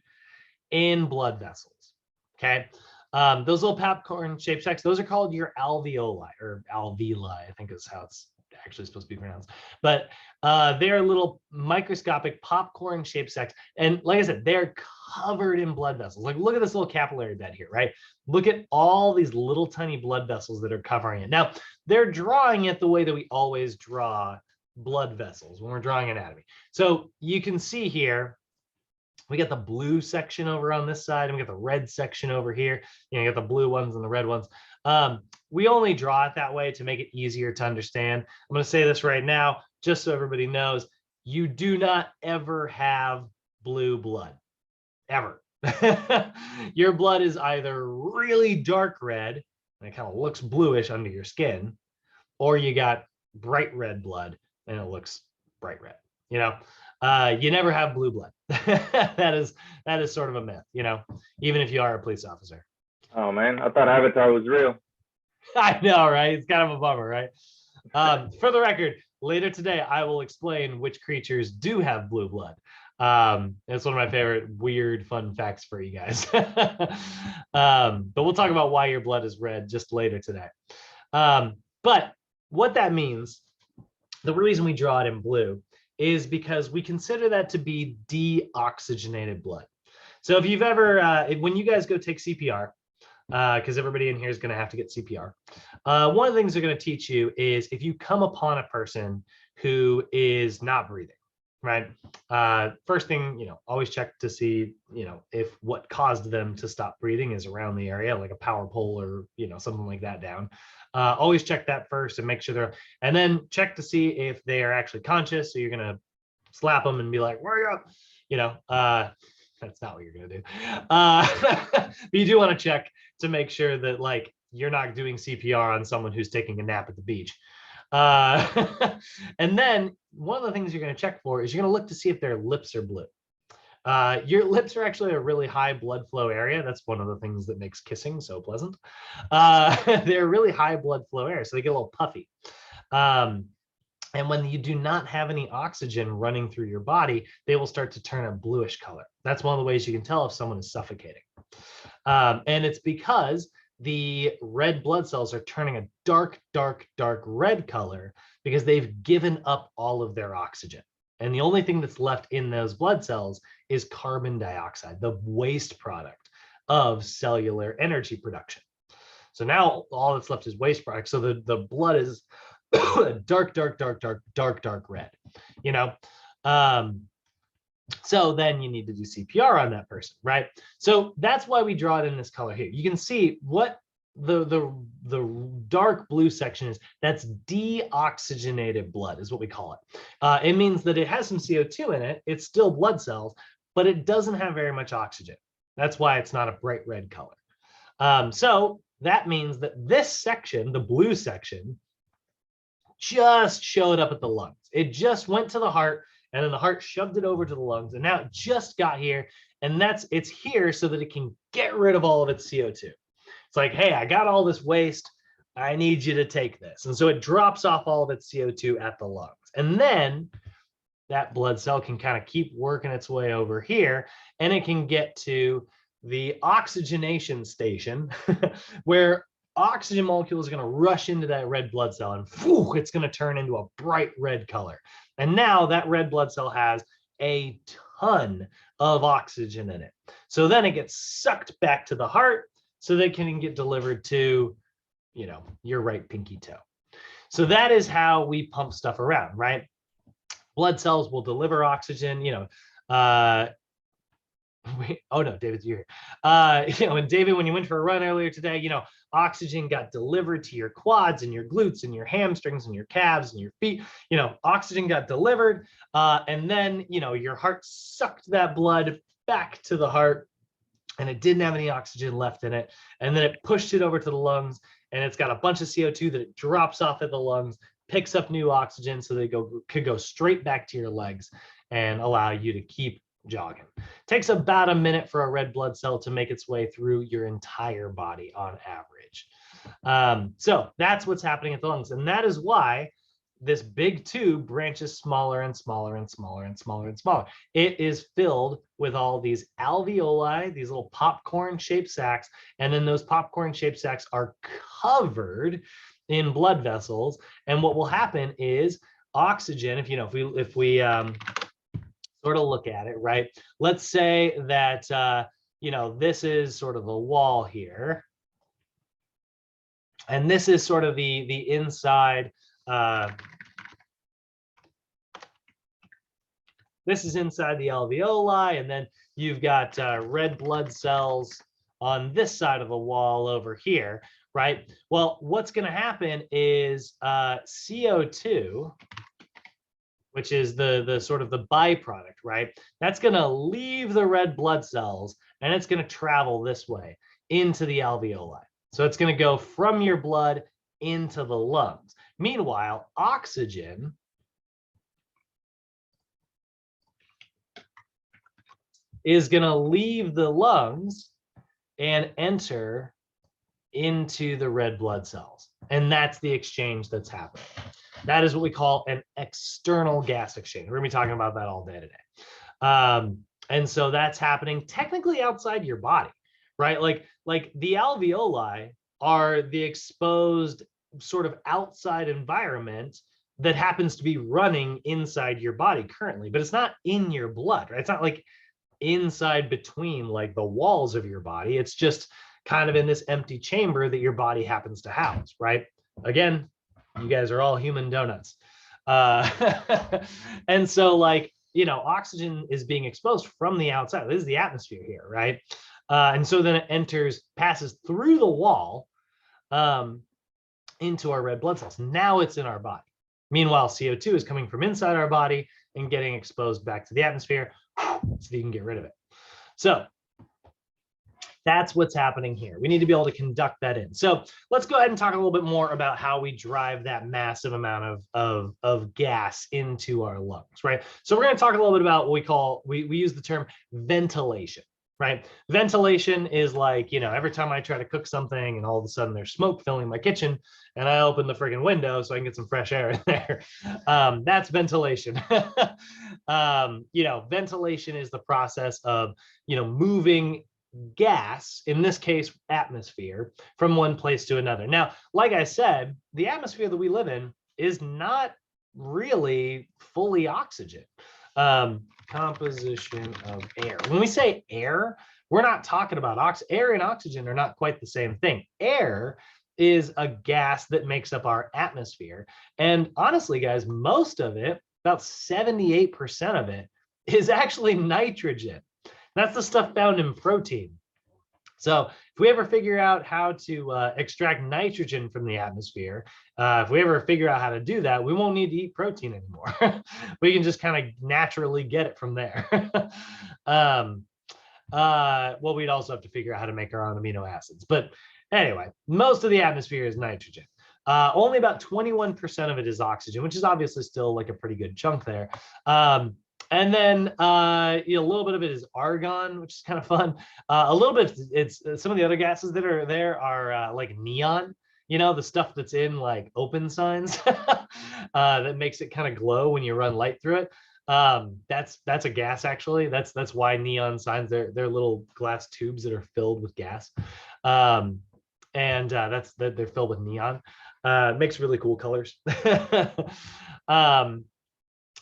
in blood vessels. Okay. Those little popcorn shaped sacs, those are called your alveoli, or alveoli, I think is how it's actually supposed to be pronounced. But they're little microscopic popcorn shaped sacs. And like I said, they're covered in blood vessels. Like, look at this little capillary bed here, right? Look at all these little tiny blood vessels that are covering it. Now, they're drawing it the way that we always draw blood vessels when we're drawing anatomy. So you can see here, we got the blue section over on this side, and we got the red section over here. You got the blue ones and the red ones. We only draw it that way to make it easier to understand. I'm going to say this right now, just so everybody knows, you do not ever have blue blood, ever. Your blood is either really dark red, and it kind of looks bluish under your skin, or you got bright red blood, and it looks bright red. You never have blue blood. that is sort of a myth, even if you are a police officer. Oh man, I thought Avatar was real. I know, right? It's kind of a bummer, right? For the record, later today, I will explain which creatures do have blue blood. It's one of my favorite weird fun facts for you guys. But we'll talk about why your blood is red just later today. But what that means, the reason we draw it in blue is because we consider that to be deoxygenated blood. So if you've ever, when you guys go take CPR, because everybody in here is going to have to get CPR, one of the things they're going to teach you is if you come upon a person who is not breathing, right? First thing, always check to see, if what caused them to stop breathing is around the area, like a power pole or, something like that down. Always check that first and make sure and then check to see if they are actually conscious. So you're going to slap them and be like, where are you? That's not what you're going to do. But you do want to check to make sure that like you're not doing CPR on someone who's taking a nap at the beach. And then one of the things you're going to check for is you're going to look to see if their lips are blue. Your lips are actually a really high blood flow area. That's one of the things that makes kissing so pleasant. They're really high blood flow area, so they get a little puffy. And when you do not have any oxygen running through your body, they will start to turn a bluish color. That's one of the ways you can tell if someone is suffocating. And it's because the red blood cells are turning a dark, dark, dark red color because they've given up all of their oxygen. And the only thing that's left in those blood cells is carbon dioxide, the waste product of cellular energy production. So now all that's left is waste product. So the blood is dark, dark, dark, dark, dark, dark red, you know? So then you need to do CPR on that person, right? So that's why we draw it in this color here. You can see what the dark blue section is. That's deoxygenated blood is what we call it. It means that it has some CO2 in it. It's still blood cells, but it doesn't have very much oxygen. That's why it's not a bright red color. So that means that this section, the blue section, just showed up at the lungs. It just went to the heart, and then the heart shoved it over to the lungs, and now it just got here, and it's here so that it can get rid of all of its CO2. It's like, hey, I got all this waste. I need you to take this. And so it drops off all of its CO2 at the lungs. And then that blood cell can kind of keep working its way over here, and it can get to the oxygenation station where oxygen molecules are going to rush into that red blood cell, and whew, it's going to turn into a bright red color. And now that red blood cell has a ton of oxygen in it. So then it gets sucked back to the heart so that it can get delivered to, you know, your right pinky toe. So that is how we pump stuff around, right? Blood cells will deliver oxygen, you know, oh no, David, you're here. You know, and David, when you went for a run earlier today, you know, oxygen got delivered to your quads and your glutes and your hamstrings and your calves and your feet. You know, oxygen got delivered, and then, you know, your heart sucked that blood back to the heart, and it didn't have any oxygen left in it, and then it pushed it over to the lungs, and it's got a bunch of CO2 that it drops off at the lungs, picks up new oxygen, so they could go straight back to your legs and allow you to keep jogging. Takes about a minute for a red blood cell to make its way through your entire body on average. So that's what's happening at the lungs. And that is why this big tube branches smaller and smaller and smaller and smaller and smaller. It is filled with all these alveoli, these little popcorn shaped sacs. And then those popcorn shaped sacs are covered in blood vessels. And what will happen is oxygen, if we sort of look at it, right? Let's say that, you know, this is sort of the wall here. And this is sort of the inside, this is inside the alveoli, and then you've got red blood cells on this side of the wall over here, right? Well, what's going to happen is CO2, which is the sort of the byproduct, right? That's going to leave the red blood cells, and it's going to travel this way into the alveoli. So it's going to go from your blood into the lungs. Meanwhile, oxygen is going to leave the lungs and enter into the red blood cells. And that's the exchange that's happening. That is what we call an external gas exchange. We're going to be talking about that all day today. And so that's happening technically outside your body, right? Like the alveoli are the exposed sort of outside environment that happens to be running inside your body currently, but it's not in your blood, right? It's not like inside between like the walls of your body. It's just kind of in this empty chamber that your body happens to house, right? Again, you guys are all human donuts. And so like, you know, oxygen is being exposed from the outside. This is the atmosphere here, right? And so then it passes through the wall into our red blood cells. Now it's in our body. Meanwhile, CO2 is coming from inside our body and getting exposed back to the atmosphere so you can get rid of it. So that's what's happening here. We need to be able to conduct that in. So let's go ahead and talk a little bit more about how we drive that massive amount of gas into our lungs, right? So we're going to talk a little bit about what we use the term ventilation, right? Ventilation is like, you know, every time I try to cook something and all of a sudden there's smoke filling my kitchen and I open the friggin' window so I can get some fresh air in there. That's ventilation. You know, ventilation is the process of, you know, moving gas, in this case, atmosphere, from one place to another. Now, like I said, the atmosphere that we live in is not really fully oxygen. Composition of air. When we say air, we're not talking about air and oxygen are not quite the same thing. Air is a gas that makes up our atmosphere. And honestly, guys, most of it, about 78% of it, is actually nitrogen. That's the stuff found in protein. So if we ever figure out how to extract nitrogen from the atmosphere, if we ever figure out how to do that, we won't need to eat protein anymore. We can just kind of naturally get it from there. Well, we'd also have to figure out how to make our own amino acids. But anyway, most of the atmosphere is nitrogen. Only about 21% of it is oxygen, which is obviously still like a pretty good chunk there. And then a little bit of it is argon, which is kind of fun. A little bit, it's some of the other gases that are there are like neon, the stuff that's in like open signs that makes it kind of glow when you run light through it. That's a gas, actually. That's why neon signs, they're little glass tubes that are filled with gas. And they're filled with neon. Makes really cool colors.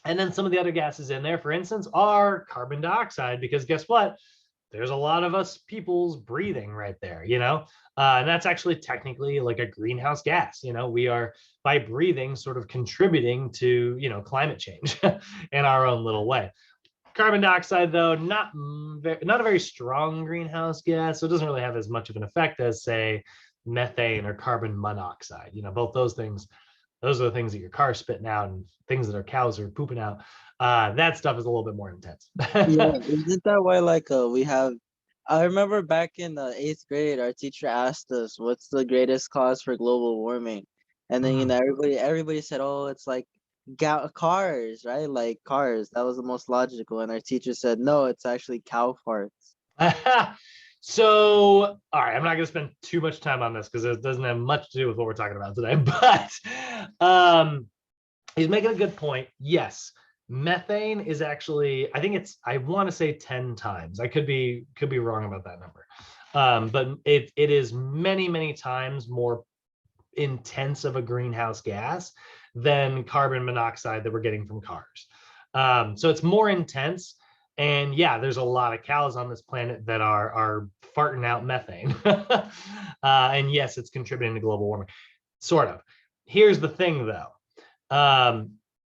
And then some of the other gases in there, for instance, are carbon dioxide, because guess what? There's a lot of us people's breathing right there, and that's actually technically like a greenhouse gas. We are, by breathing, sort of contributing to, climate change in our own little way. Carbon dioxide, though, not a very strong greenhouse gas, so it doesn't really have as much of an effect as, say, methane or carbon monoxide. Both those things. Those are the things that your car's spitting out and things that our cows are pooping out. That stuff is a little bit more intense. Yeah, isn't that why we have? I remember back in the 8th grade, our teacher asked us, "What's the greatest cause for global warming?" And then everybody said, "Oh, it's like cars, right? Like cars." That was the most logical. And our teacher said, "No, it's actually cow farts." So, all right, I'm not going to spend too much time on this because it doesn't have much to do with what we're talking about today, but he's making a good point. Yes, methane is actually, I want to say 10 times. I could be wrong about that number. But it is many, many times more intense of a greenhouse gas than carbon monoxide that we're getting from cars. So it's more intense. And yeah, there's a lot of cows on this planet that are farting out methane. And yes, it's contributing to global warming, sort of. Here's the thing, though.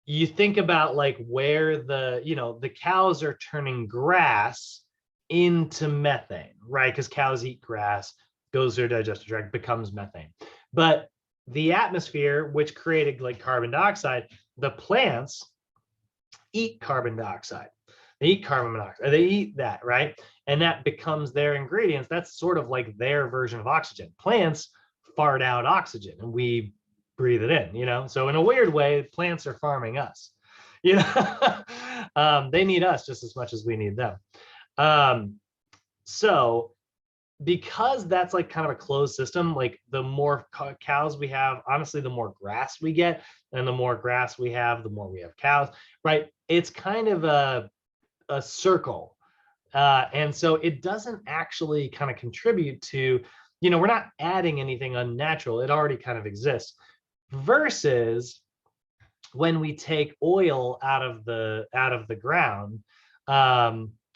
You think about like where the cows are turning grass into methane, right? Because cows eat grass, goes through their digestive tract, becomes methane. But the atmosphere, which created like carbon dioxide, the plants eat carbon dioxide. They eat carbon monoxide. They eat that, right? And that becomes their ingredients. That's sort of like their version of oxygen. Plants fart out oxygen and we breathe it in, So in a weird way, plants are farming us. They need us just as much as we need them. So because that's like kind of a closed system, like the more cows we have, honestly, the more grass we get, and the more grass we have, the more we have cows, right? It's kind of a circle. And so it doesn't actually kind of contribute to, we're not adding anything unnatural. It already kind of exists. Versus when we take oil out of the ground,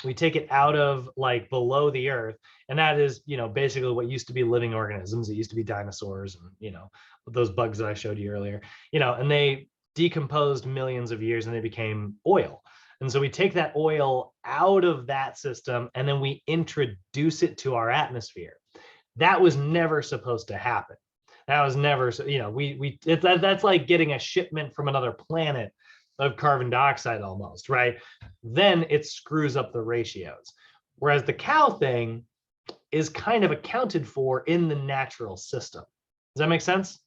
we take it out of like below the earth, and that is basically what used to be living organisms. It used to be dinosaurs and those bugs that I showed you earlier, and they decomposed millions of years and they became oil. And so we take that oil out of that system and then we introduce it to our atmosphere. That was never supposed to happen. That was never, that's like getting a shipment from another planet of carbon dioxide almost, right? Then it screws up the ratios. Whereas the cow thing is kind of accounted for in the natural system. Does that make sense?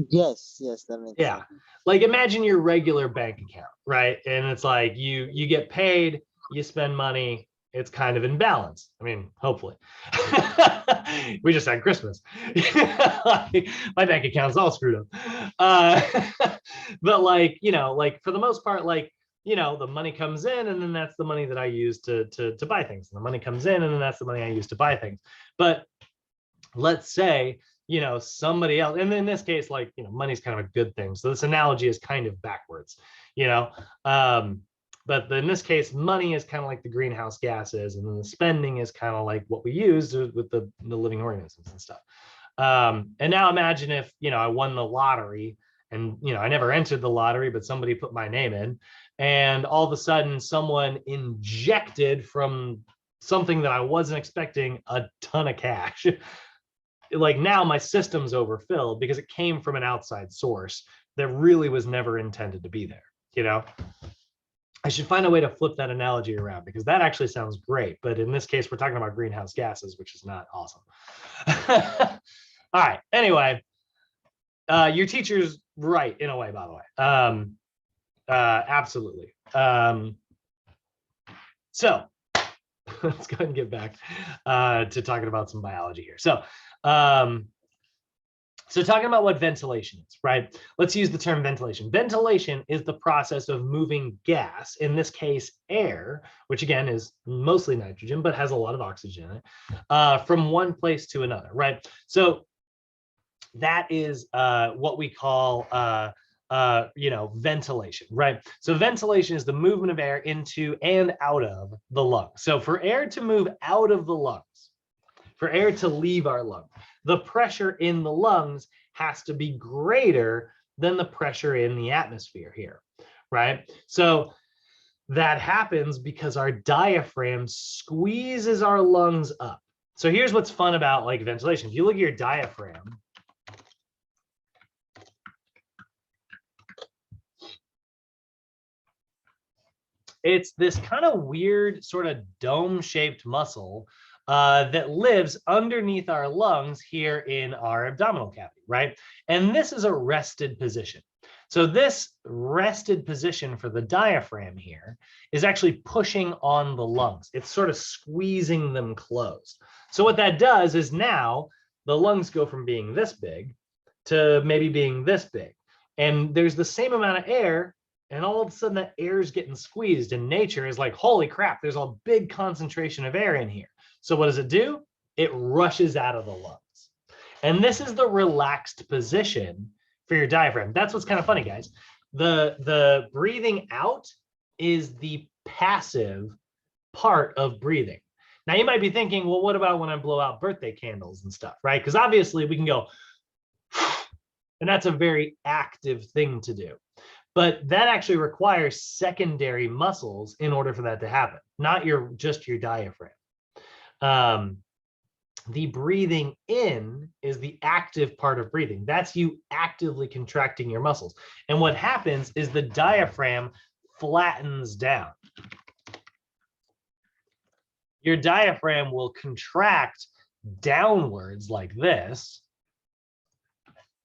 Yes, that makes sense. Like imagine your regular bank account, right? And it's like you get paid, you spend money, it's kind of in balance. I mean, hopefully. We just had Christmas. My bank account's all screwed up. But like, like for the most part, like, the money comes in, and then that's the money that I use to buy things. And the money comes in, and then that's the money I use to buy things. But let's say, somebody else, and in this case, like, money's kind of a good thing. So this analogy is kind of backwards, but in this case, money is kind of like the greenhouse gases, and then the spending is kind of like what we use with the living organisms and stuff. And now imagine if, I won the lottery, and, I never entered the lottery, but somebody put my name in, and all of a sudden someone injected from something that I wasn't expecting a ton of cash. Like, now my system's overfilled because it came from an outside source that really was never intended to be there. I should find a way to flip that analogy around, because that actually sounds great. But in this case, we're talking about greenhouse gases, which is not awesome. All right. Anyway, your teacher's right in a way, by the way. Absolutely. So let's go ahead and get back to talking about some biology here. So talking about what ventilation is, right? Let's use the term ventilation. Ventilation is the process of moving gas, in this case, air, which again is mostly nitrogen, but has a lot of oxygen in it, from one place to another, right? So that is what we call, ventilation, right? So ventilation is the movement of air into and out of the lungs. So for air to move out of the lungs, for air to leave our lungs, the pressure in the lungs has to be greater than the pressure in the atmosphere here, right? So that happens because our diaphragm squeezes our lungs up. So here's what's fun about like ventilation. If you look at your diaphragm, it's this kind of weird sort of dome-shaped muscle that lives underneath our lungs here in our abdominal cavity, right? And this is a rested position. So this rested position for the diaphragm here is actually pushing on the lungs. It's sort of squeezing them closed. So what that does is now the lungs go from being this big to maybe being this big. And there's the same amount of air, and all of a sudden that air is getting squeezed, and nature is like, holy crap, there's a big concentration of air in here. So what does it do? It rushes out of the lungs. And this is the relaxed position for your diaphragm. That's what's kind of funny, guys. The breathing out is the passive part of breathing. Now you might be thinking, well, what about when I blow out birthday candles and stuff, right? Because obviously we can go, and that's a very active thing to do. But that actually requires secondary muscles in order for that to happen, not just your diaphragm. The breathing in is the active part of breathing. That's you actively contracting your muscles. And what happens is the diaphragm flattens down. Your diaphragm will contract downwards like this.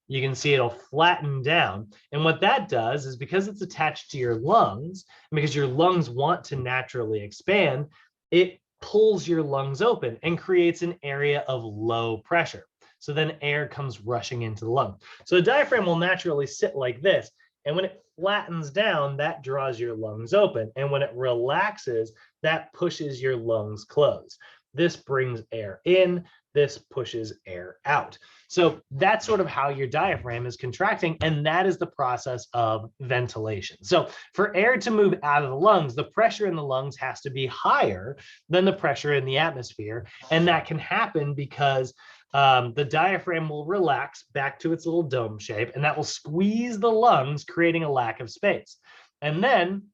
You can see it'll flatten down. And what that does is, because it's attached to your lungs, and because your lungs want to naturally expand, it pulls your lungs open and creates an area of low pressure. So then air comes rushing into the lung. So the diaphragm will naturally sit like this. And when it flattens down, that draws your lungs open. And when it relaxes, that pushes your lungs closed. This brings air in, this pushes air out. So that's sort of how your diaphragm is contracting, and that is the process of ventilation. So for air to move out of the lungs, the pressure in the lungs has to be higher than the pressure in the atmosphere, and that can happen because the diaphragm will relax back to its little dome shape, and that will squeeze the lungs, creating a lack of space. And then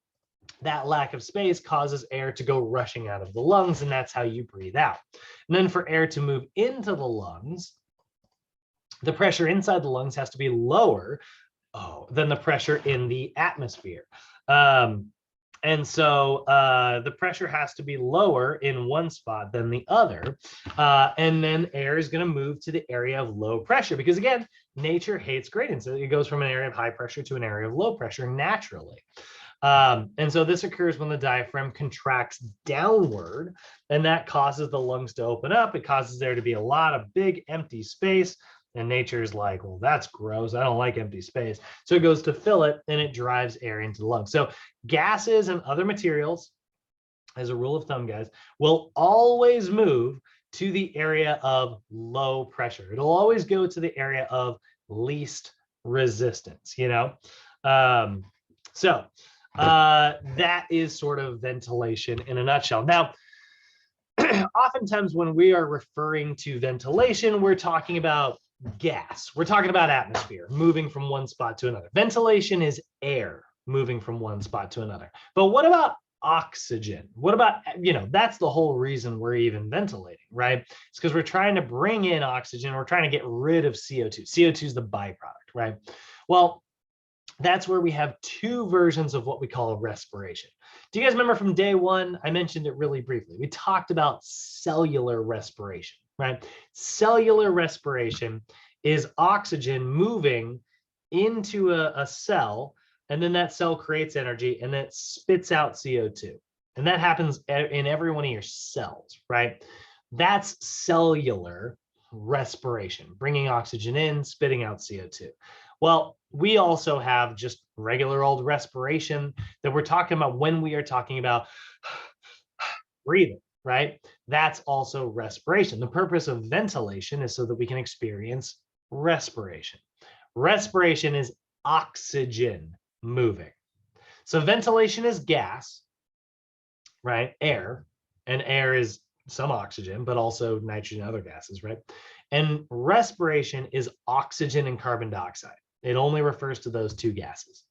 that lack of space causes air to go rushing out of the lungs, and that's how you breathe out. And then for air to move into the lungs, the pressure inside the lungs has to be lower than the pressure in the atmosphere. And so the pressure has to be lower in one spot than the other. And then air is going to move to the area of low pressure, because again, nature hates gradients. So it goes from an area of high pressure to an area of low pressure naturally. And so this occurs when the diaphragm contracts downward, and that causes the lungs to open up. It causes there to be a lot of big empty space. And nature's like, well, that's gross. I don't like empty space. So it goes to fill it and it drives air into the lungs. So gases and other materials, as a rule of thumb, guys, will always move to the area of low pressure. It'll always go to the area of least resistance, you know? That is sort of ventilation in a nutshell. Now, oftentimes when we are referring to ventilation, we're talking about gas. We're talking about atmosphere moving from one spot to another. Ventilation is air moving from one spot to another. But what about oxygen? What about, that's the whole reason we're even ventilating, right? It's because we're trying to bring in oxygen. We're trying to get rid of CO2. CO2 is the byproduct, right? Well, that's where we have two versions of what we call respiration. Do you guys remember from day one? I mentioned it really briefly. We talked about cellular respiration, right? Cellular respiration is oxygen moving into a cell, and then that cell creates energy and then it spits out CO2. And that happens in every one of your cells, right? That's cellular respiration, bringing oxygen in, spitting out CO2. Well, we also have just regular old respiration that we're talking about when we are talking about breathing, right? That's also respiration. The purpose of ventilation is so that we can experience respiration. Respiration is oxygen moving. So ventilation is gas, right? Air, and air is some oxygen, but also nitrogen and other gases, right? And respiration is oxygen and carbon dioxide. It only refers to those two gases.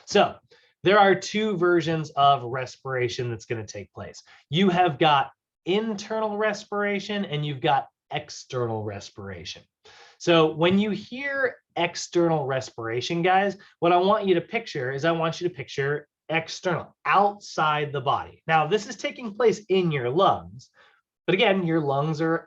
So there are two versions of respiration that's going to take place. You have got internal respiration and you've got external respiration. So when you hear external respiration, guys, what I want you to picture is external, outside the body. Now, this is taking place in your lungs, but again, your lungs are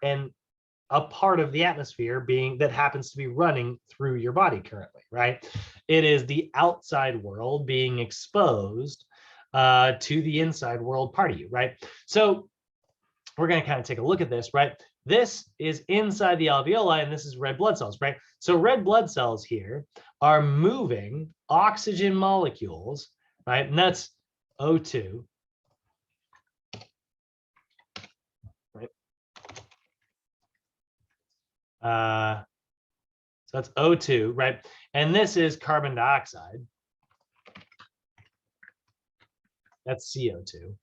a part of the atmosphere that happens to be running through your body currently, right? It is the outside world being exposed to the inside world part of you, right? So we're going to kind of take a look at this, right? This is inside the alveoli, and this is red blood cells, right? So red blood cells here are moving oxygen molecules, right? And that's O2. So that's O2, right? And this is carbon dioxide. That's CO2,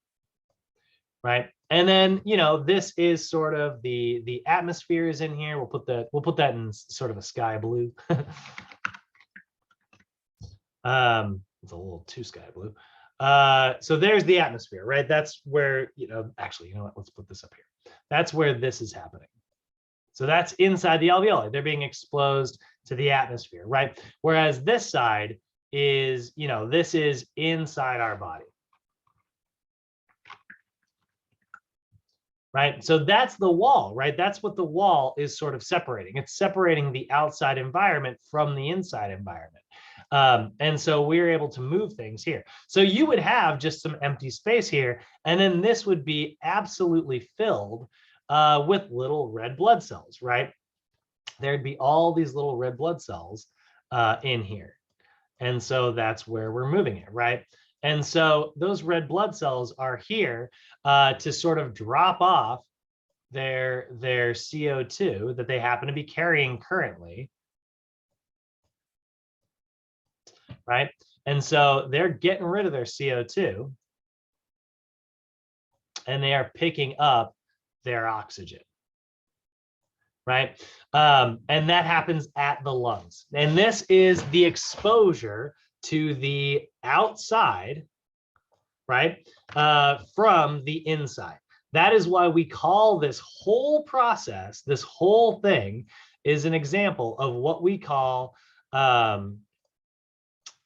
right? And then, this is sort of the atmosphere is in here. We'll put that in sort of a sky blue. It's a little too sky blue. So there's the atmosphere, right? That's where, actually, what? Let's put this up here. That's where this is happening. So that's inside the alveoli. They're being exposed to the atmosphere, right? Whereas this side is, this is inside our body. Right? So that's the wall, right? That's what the wall is sort of separating. It's separating the outside environment from the inside environment. And so we're able to move things here. So you would have just some empty space here, and then this would be absolutely filled with little red blood cells, right? There'd be all these little red blood cells in here. And so that's where we're moving it, right? And so those red blood cells are here to sort of drop off their CO2 that they happen to be carrying currently, right? And so they're getting rid of their CO2 and they are picking up their oxygen, right? And that happens at the lungs. And this is the exposure to the outside, right, from the inside. That is why we call this whole process, this whole thing is an example of what we call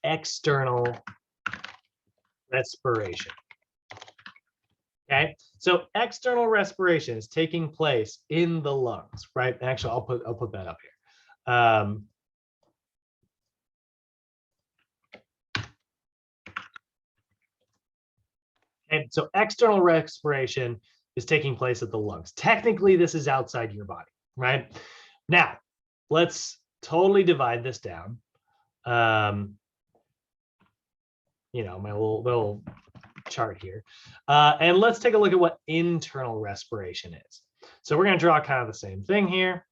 external respiration. Okay, so external respiration is taking place in the lungs, right? Actually, I'll put that up here. And so external respiration is taking place at the lungs. Technically, this is outside your body, right? Now, let's totally divide this down. You know, my little chart here. And let's take a look at what internal respiration is. So we're going to draw kind of the same thing here.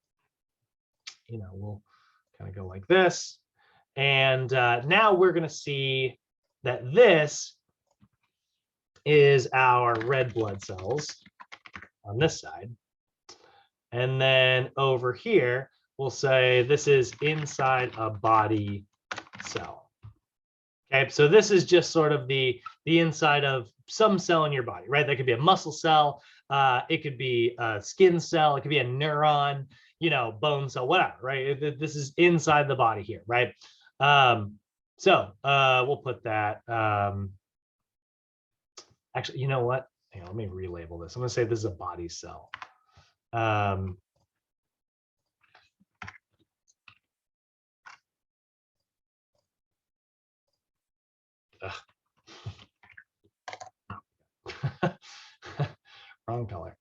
You know, we'll kind of go like this. And now we're going to see that this is our red blood cells on this side. And then over here, we'll say this is inside a body cell. Okay, so this is just sort of the inside of some cell in your body, right? That could be a muscle cell, it could be a skin cell, it could be a neuron, you know, bone cell, whatever, right? This is inside the body here, right? So we'll put that. Actually, you know what? Hang on, let me relabel this. I'm gonna say this is a body cell. Wrong color.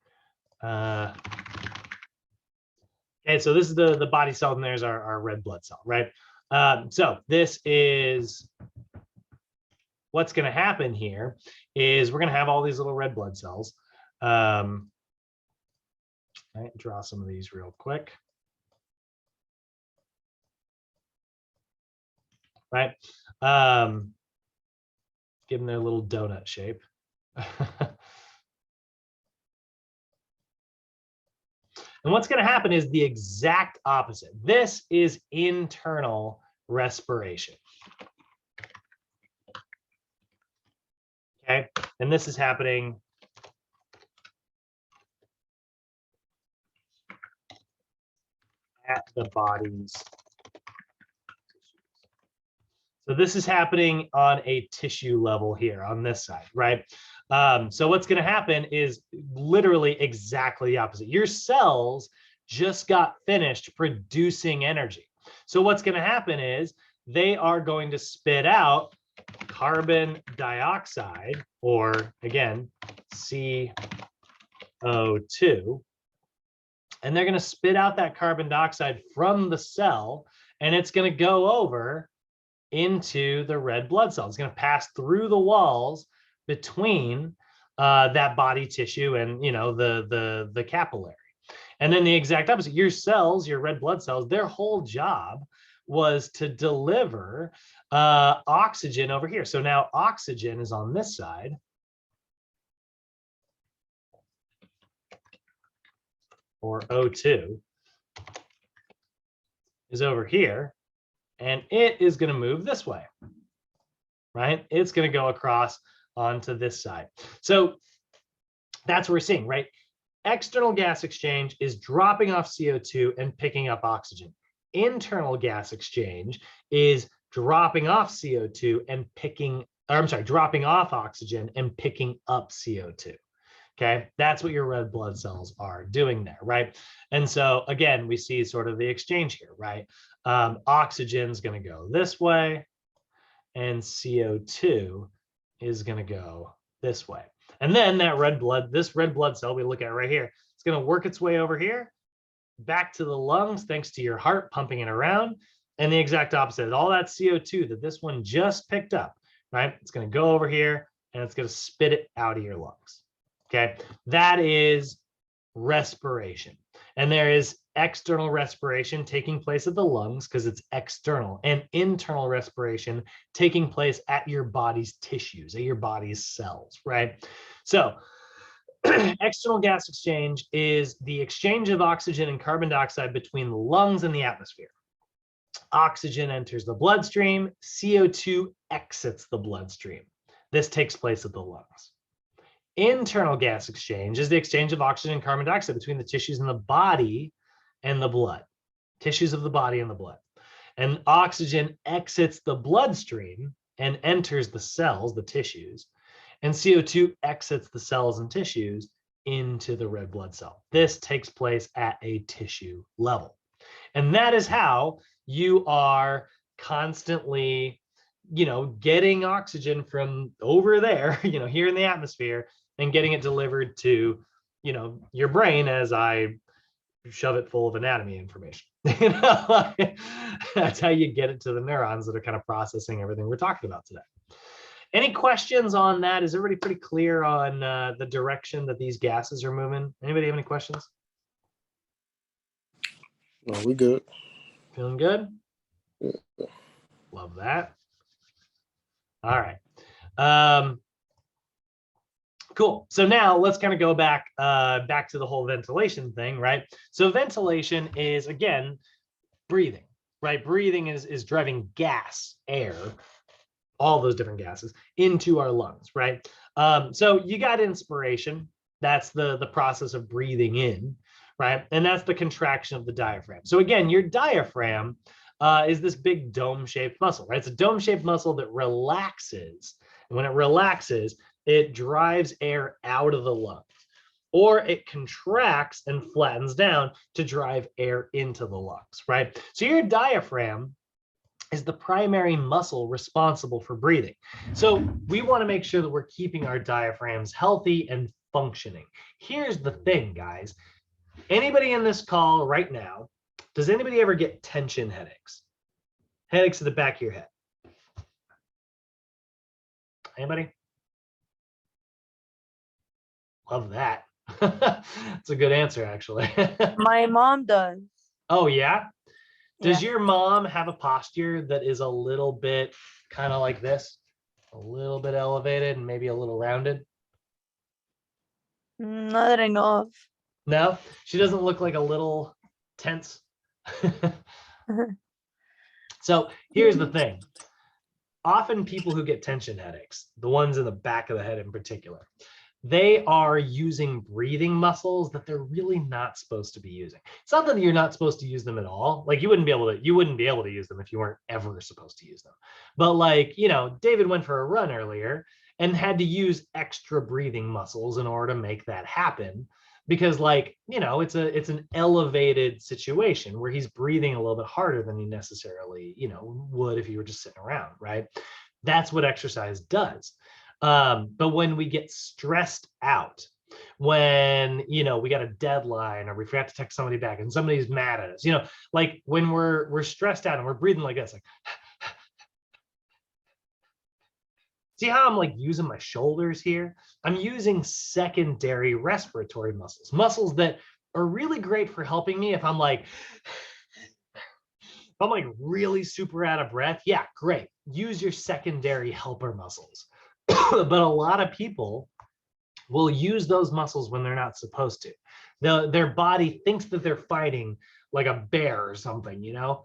Okay, so this is the body cell, and there's our red blood cell, right? So this is what's going to happen here is we're going to have all these little red blood cells. Right, draw some of these real quick. Right, give them their little donut shape. And what's going to happen is the exact opposite. This is internal respiration. Okay, and this is happening at the body's tissues. So this is happening on a tissue level here on this side, right? So what's going to happen is literally exactly the opposite. Your cells just got finished producing energy. So what's going to happen is they are going to spit out carbon dioxide, or again, CO2, and they're going to spit out that carbon dioxide from the cell, and it's going to go over into the red blood cell. It's going to pass through the walls between that body tissue and, you know, the capillary. And then the exact opposite, your cells, your red blood cells, their whole job was to deliver oxygen over here. So now oxygen is on this side. Or O2 is over here, and it is going to move this way, right? It's going to go across onto this side. So that's what we're seeing, right? External gas exchange is dropping off CO2 and picking up oxygen. Internal gas exchange is dropping off CO2 and dropping off oxygen and picking up CO2. Okay, that's what your red blood cells are doing there, right? And so again, we see sort of the exchange here, right? Oxygen's going to go this way, and CO2 is going to go this way. And then this red blood cell we look at right here, it's going to work its way over here, back to the lungs, thanks to your heart pumping it around. And the exact opposite, all that CO2 that this one just picked up, right? It's going to go over here, and it's going to spit it out of your lungs. Okay, that is respiration. And there is external respiration taking place at the lungs because it's external, and internal respiration taking place at your body's tissues, at your body's cells, right? So external gas exchange is the exchange of oxygen and carbon dioxide between the lungs and the atmosphere. Oxygen enters the bloodstream, CO2 exits the bloodstream. This takes place at the lungs. Internal gas exchange is the exchange of oxygen and carbon dioxide between the tissues in the body and the blood, tissues of the body and the blood. And oxygen exits the bloodstream and enters the cells, the tissues, and CO2 exits the cells and tissues into the red blood cell. This takes place at a tissue level. And that is how you are constantly, you know, getting oxygen from over there, you know, here in the atmosphere, and getting it delivered to, you know, your brain, as I shove it full of anatomy information. You know, that's how you get it to the neurons that are kind of processing everything we're talking about today. Any questions on that? Is everybody pretty clear on the direction that these gases are moving? Anybody have any questions? No, we good. Feeling good? Love that. All right. Cool. So now let's kind of go back to the whole ventilation thing, right? So ventilation is, again, breathing, right? Breathing is driving gas, air, all those different gases into our lungs, right? So you got inspiration. That's the process of breathing in, right? And that's the contraction of the diaphragm. So again, your diaphragm is this big dome-shaped muscle, right? It's a dome-shaped muscle that relaxes. And when it relaxes, it drives air out of the lungs, or it contracts and flattens down to drive air into the lungs, right? So your diaphragm is the primary muscle responsible for breathing. So we want to make sure that we're keeping our diaphragms healthy and functioning. Here's the thing, guys. Anybody in this call right now, does anybody ever get tension headaches? Headaches at the back of your head? Anybody? Love that. That's a good answer, actually. My mom does. Oh, yeah? Does Yeah. your mom have a posture that is a little bit kind of like this? A little bit elevated and maybe a little rounded? Not that I know of. No? She doesn't look like a little tense? So here's the thing. Often people who get tension headaches, the ones in the back of the head in particular, they are using breathing muscles that they're really not supposed to be using. It's not that you're not supposed to use them at all. Like you wouldn't be able to use them if you weren't ever supposed to use them. But like, you know, David went for a run earlier and had to use extra breathing muscles in order to make that happen. Because like, you know, it's an elevated situation where he's breathing a little bit harder than he necessarily, you know, would if you were just sitting around, right? That's what exercise does. But when we get stressed out, when, you know, we got a deadline or we forgot to text somebody back and somebody's mad at us, you know, like when we're stressed out and we're breathing like this, like, see how I'm like using my shoulders here? I'm using secondary respiratory muscles that are really great for helping me if I'm like really super out of breath. Yeah, great. Use your secondary helper muscles. But a lot of people will use those muscles when they're not supposed to. Their body thinks that they're fighting like a bear or something, you know?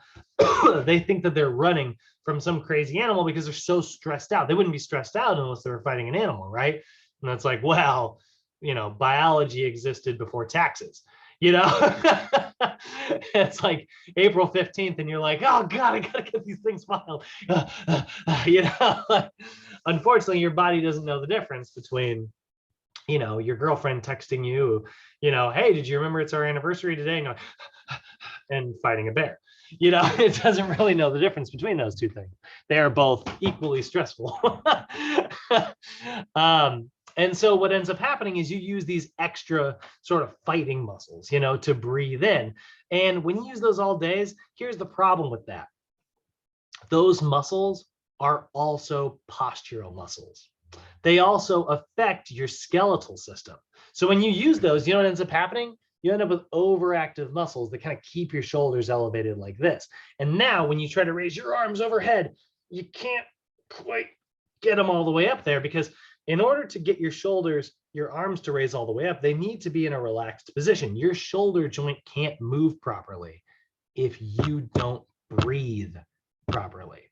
They think that they're running from some crazy animal because they're so stressed out. They wouldn't be stressed out unless they were fighting an animal, right? And that's like, well, you know, biology existed before taxes, you know? It's like April 15th and you're like, oh God, I gotta get these things filed. You know, unfortunately, your body doesn't know the difference between, you know, your girlfriend texting you, you know, hey, did you remember it's our anniversary today? And fighting a bear. You know, it doesn't really know the difference between those two things. They are both equally stressful. And so what ends up happening is you use these extra sort of fighting muscles, you know, to breathe in. And when you use those all days, here's the problem with that. Those muscles are also postural muscles. They also affect your skeletal system. So when you use those, you know what ends up happening? You end up with overactive muscles that kind of keep your shoulders elevated like this. And now when you try to raise your arms overhead, you can't quite get them all the way up there, because in order to get your shoulders, your arms to raise all the way up, they need to be in a relaxed position. Your shoulder joint can't move properly if you don't breathe properly.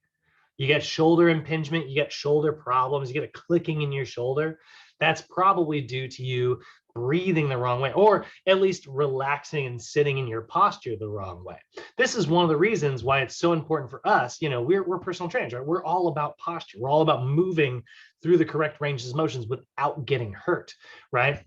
You get shoulder impingement, you get shoulder problems, you get a clicking in your shoulder. That's probably due to you breathing the wrong way, or at least relaxing and sitting in your posture the wrong way. This is one of the reasons why it's so important for us. You know, we're personal trainers, right? We're all about posture. We're all about moving through the correct ranges of motions without getting hurt, right?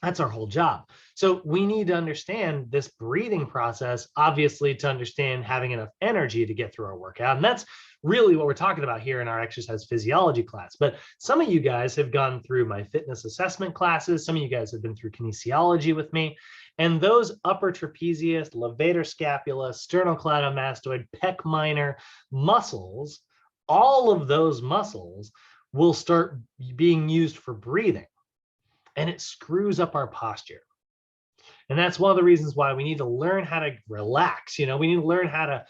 That's our whole job. So we need to understand this breathing process, obviously, to understand having enough energy to get through our workout. And that's really what we're talking about here in our exercise physiology class. But some of you guys have gone through my fitness assessment classes. Some of you guys have been through kinesiology with me. And those upper trapezius, levator scapula, sternocleidomastoid, pec minor muscles, all of those muscles will start being used for breathing, and it screws up our posture. And that's one of the reasons why we need to learn how to relax. We need to learn how to,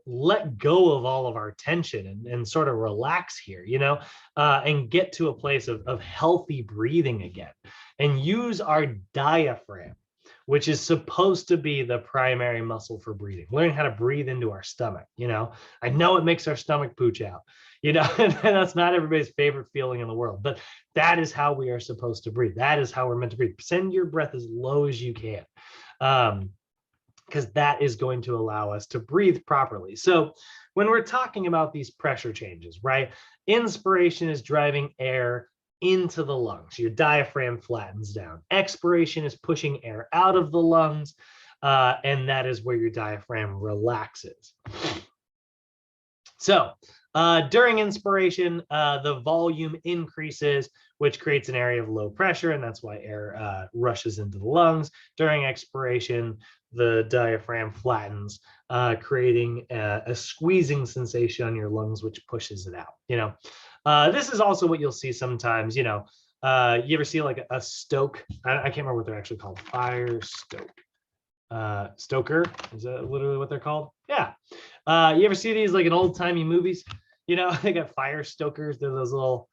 let go of all of our tension and sort of relax here, and get to a place of healthy breathing again, and use our diaphragm, which is supposed to be the primary muscle for breathing. Learn how to breathe into our stomach. I know it makes our stomach pooch out, and that's not everybody's favorite feeling in the world, but that is how we are supposed to breathe. That is how we're meant to breathe. Send your breath as low as you can, because that is going to allow us to breathe properly. So when we're talking about these pressure changes, right? Inspiration is driving air into the lungs. Your diaphragm flattens down. Expiration is pushing air out of the lungs, and that is where your diaphragm relaxes. So during inspiration, the volume increases, which creates an area of low pressure, and that's why air rushes into the lungs. During expiration, the diaphragm flattens, creating a squeezing sensation on your lungs, which pushes it out. This is also what you'll see sometimes. You ever see like a stoke? I can't remember what they're actually called. Fire stoke. Stoker, is that literally what they're called? Yeah. You ever see these like in old timey movies? They got fire stokers. They're those little,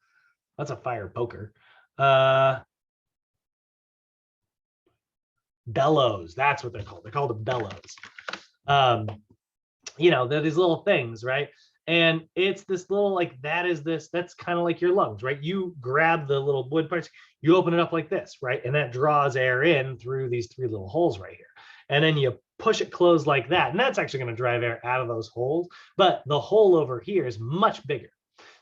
that's a fire poker. Bellows, that's what they're called. They're called a bellows. They're these little things, right? And it's this little, like, that's kind of like your lungs, right? You grab the little wood parts, you open it up like this, right? And that draws air in through these three little holes right here. And then you push it closed like that. And that's actually going to drive air out of those holes. But the hole over here is much bigger.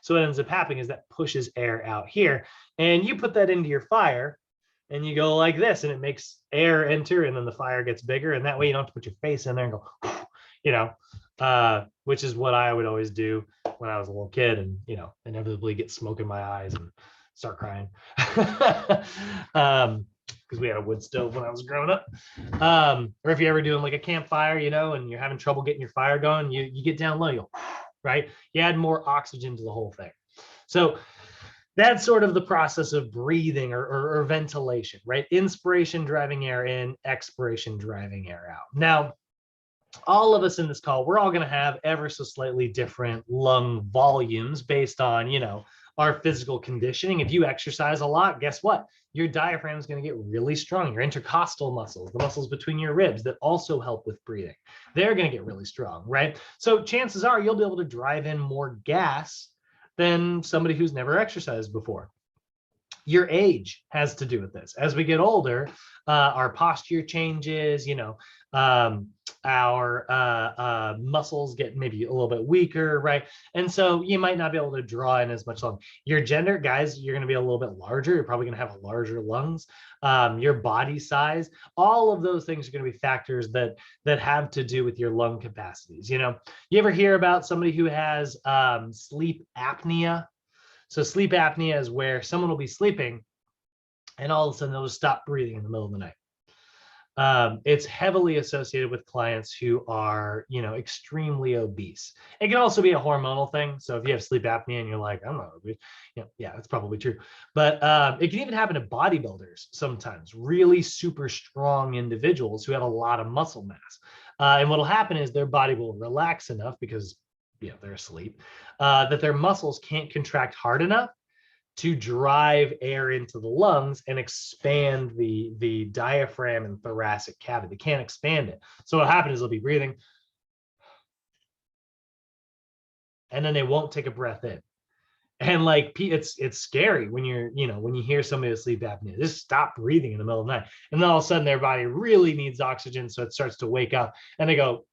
So what ends up happening is that pushes air out here. And you put that into your fire and you go like this, and it makes air enter, and then the fire gets bigger. And that way you don't have to put your face in there and go, which is what I would always do when I was a little kid, and, inevitably get smoke in my eyes and start crying. Because we had a wood stove when I was growing up. Or if you're ever doing like a campfire, and you're having trouble getting your fire going, you get down low, you go, right? You add more oxygen to the whole thing. So that's sort of the process of breathing or ventilation, right? Inspiration driving air in, expiration driving air out. Now, all of us in this call, we're all going to have ever so slightly different lung volumes based on, our physical conditioning. If you exercise a lot, guess what? Your diaphragm is going to get really strong. Your intercostal muscles, the muscles between your ribs that also help with breathing, they're going to get really strong, right? So chances are you'll be able to drive in more gas than somebody who's never exercised before. Your age has to do with this. As we get older, our posture changes, our muscles get maybe a little bit weaker, right? And so you might not be able to draw in as much lung. Your gender, guys, you're going to be a little bit larger. You're probably going to have larger lungs. Your body size, all of those things are going to be factors that have to do with your lung capacities. You ever hear about somebody who has sleep apnea? So sleep apnea is where someone will be sleeping and all of a sudden they'll just stop breathing in the middle of the night. It's heavily associated with clients who are, extremely obese. It can also be a hormonal thing. So if you have sleep apnea and you're like, I'm not obese, yeah, that's probably true. But it can even happen to bodybuilders sometimes, really super strong individuals who have a lot of muscle mass. And what'll happen is their body will relax enough because they're asleep, that their muscles can't contract hard enough to drive air into the lungs and expand the diaphragm and thoracic cavity. They can't expand it. So what happens is they'll be breathing and then they won't take a breath in. And like, it's scary when when you hear somebody with sleep apnea, just stop breathing in the middle of the night. And then all of a sudden their body really needs oxygen. So it starts to wake up and they go,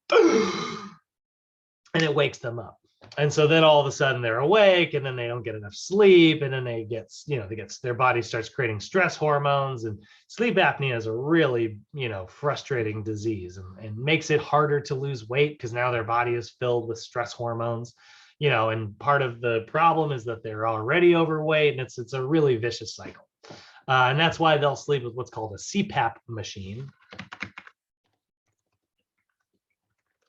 and it wakes them up. And so then all of a sudden they're awake and then they don't get enough sleep. And then their body starts creating stress hormones, and sleep apnea is a really, frustrating disease and makes it harder to lose weight because now their body is filled with stress hormones, and part of the problem is that they're already overweight, and it's a really vicious cycle. And that's why they'll sleep with what's called a CPAP machine.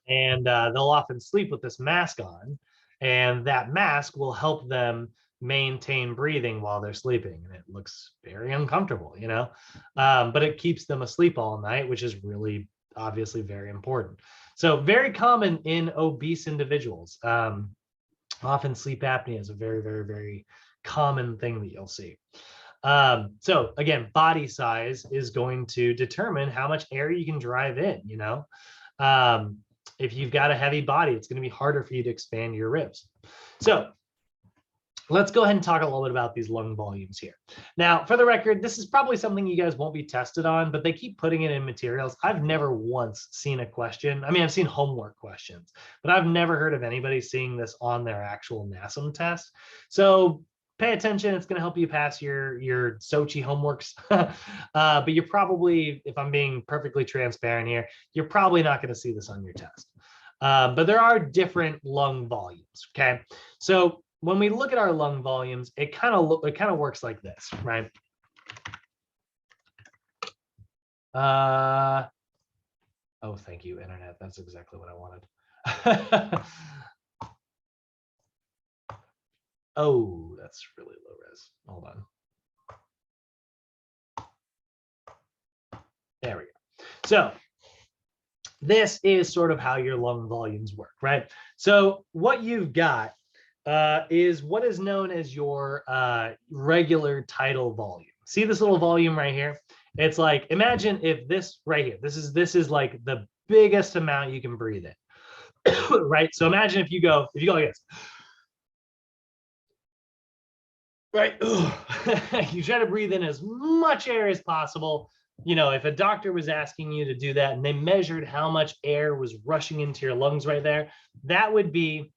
And they'll often sleep with this mask on, and that mask will help them maintain breathing while they're sleeping, and it looks very uncomfortable, you know, but it keeps them asleep all night, which is really obviously very important. So very common in obese individuals. Often sleep apnea is a very, very, very common thing that you'll see. So again, body size is going to determine how much air you can drive in, you know. If you've got a heavy body, it's going to be harder for you to expand your ribs. So let's go ahead and talk a little bit about these lung volumes here. Now, for the record, this is probably something you guys won't be tested on, but they keep putting it in materials. I've never once seen a question. I mean, I've seen homework questions, but I've never heard of anybody seeing this on their actual NASM test. So pay attention. It's going to help you pass your Sochi homeworks. But you're probably, if I'm being perfectly transparent here, you're probably not going to see this on your test. But there are different lung volumes. Okay. So when we look at our lung volumes, it kind of works like this, right? Oh, thank you, internet. That's exactly what I wanted. Oh, that's really low res. Hold on. There we go. So this is sort of how your lung volumes work, right? So what you've got is what is known as your regular tidal volume. See this little volume right here? It's like, imagine if this right here, this is like the biggest amount you can breathe in, right? So imagine if you go like this, right? You try to breathe in as much air as possible. You know, if a doctor was asking you to do that and they measured how much air was rushing into your lungs right there, that would be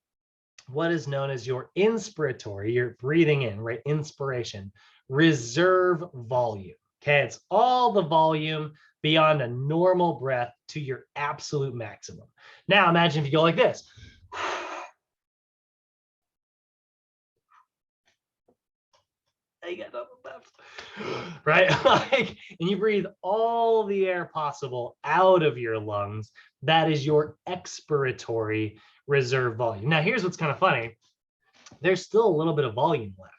what is known as your inspiratory, you're breathing in, right? Inspiration, reserve volume. Okay, it's all the volume beyond a normal breath to your absolute maximum. Now imagine if you go like this. You got nothing left, right? Like, and you breathe all the air possible out of your lungs. That is your expiratory reserve volume. Now, here's what's kind of funny. There's still a little bit of volume left.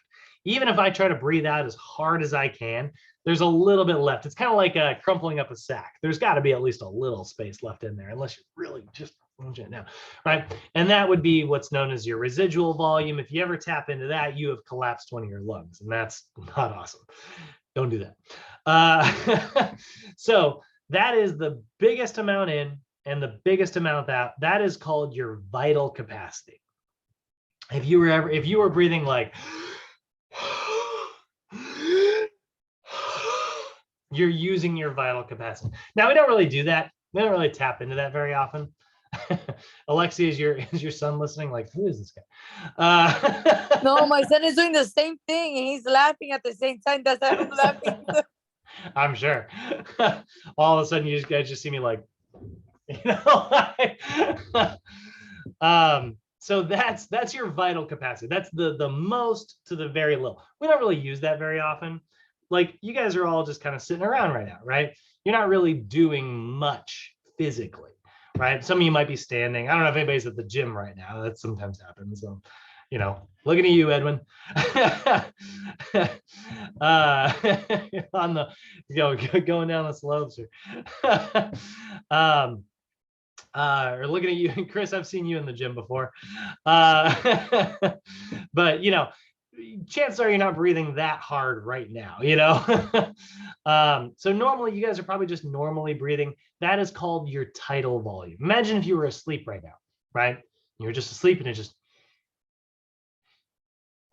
Even if I try to breathe out as hard as I can, there's a little bit left. It's kind of like crumpling up a sack. There's got to be at least a little space left in there, unless you're really just plunging it down, right? And that would be what's known as your residual volume. If you ever tap into that, you have collapsed one of your lungs, and that's not awesome. Don't do that. So that is the biggest amount in and the biggest amount out. That is called your vital capacity. If you were breathing like you're using your vital capacity. Now we don't really do that. We don't really tap into that very often. Alexi, is your son listening? Like, who is this guy? No, my son is doing the same thing and he's laughing at the same time. That's why I'm laughing. I'm sure. All of a sudden, you guys just see me like, you know. So that's your vital capacity. That's the most to the very little. We don't really use that very often. Like, you guys are all just kind of sitting around right now, right? You're not really doing much physically, right? Some of you might be standing. I don't know if anybody's at the gym right now. That sometimes happens. So, you know, looking at you, Edwin. On the going down the slopes, or looking at you, Chris. I've seen you in the gym before, but you know, chances are you're not breathing that hard right now, you know. So normally you guys are probably just normally breathing. That is called your tidal volume. Imagine if you were asleep right now, right? You're just asleep and it just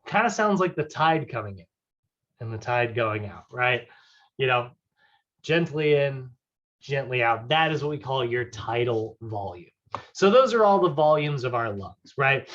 kind of sounds like the tide coming in and the tide going out, right? You know, gently in, gently out. That is what we call your tidal volume. So those are all the volumes of our lungs, right?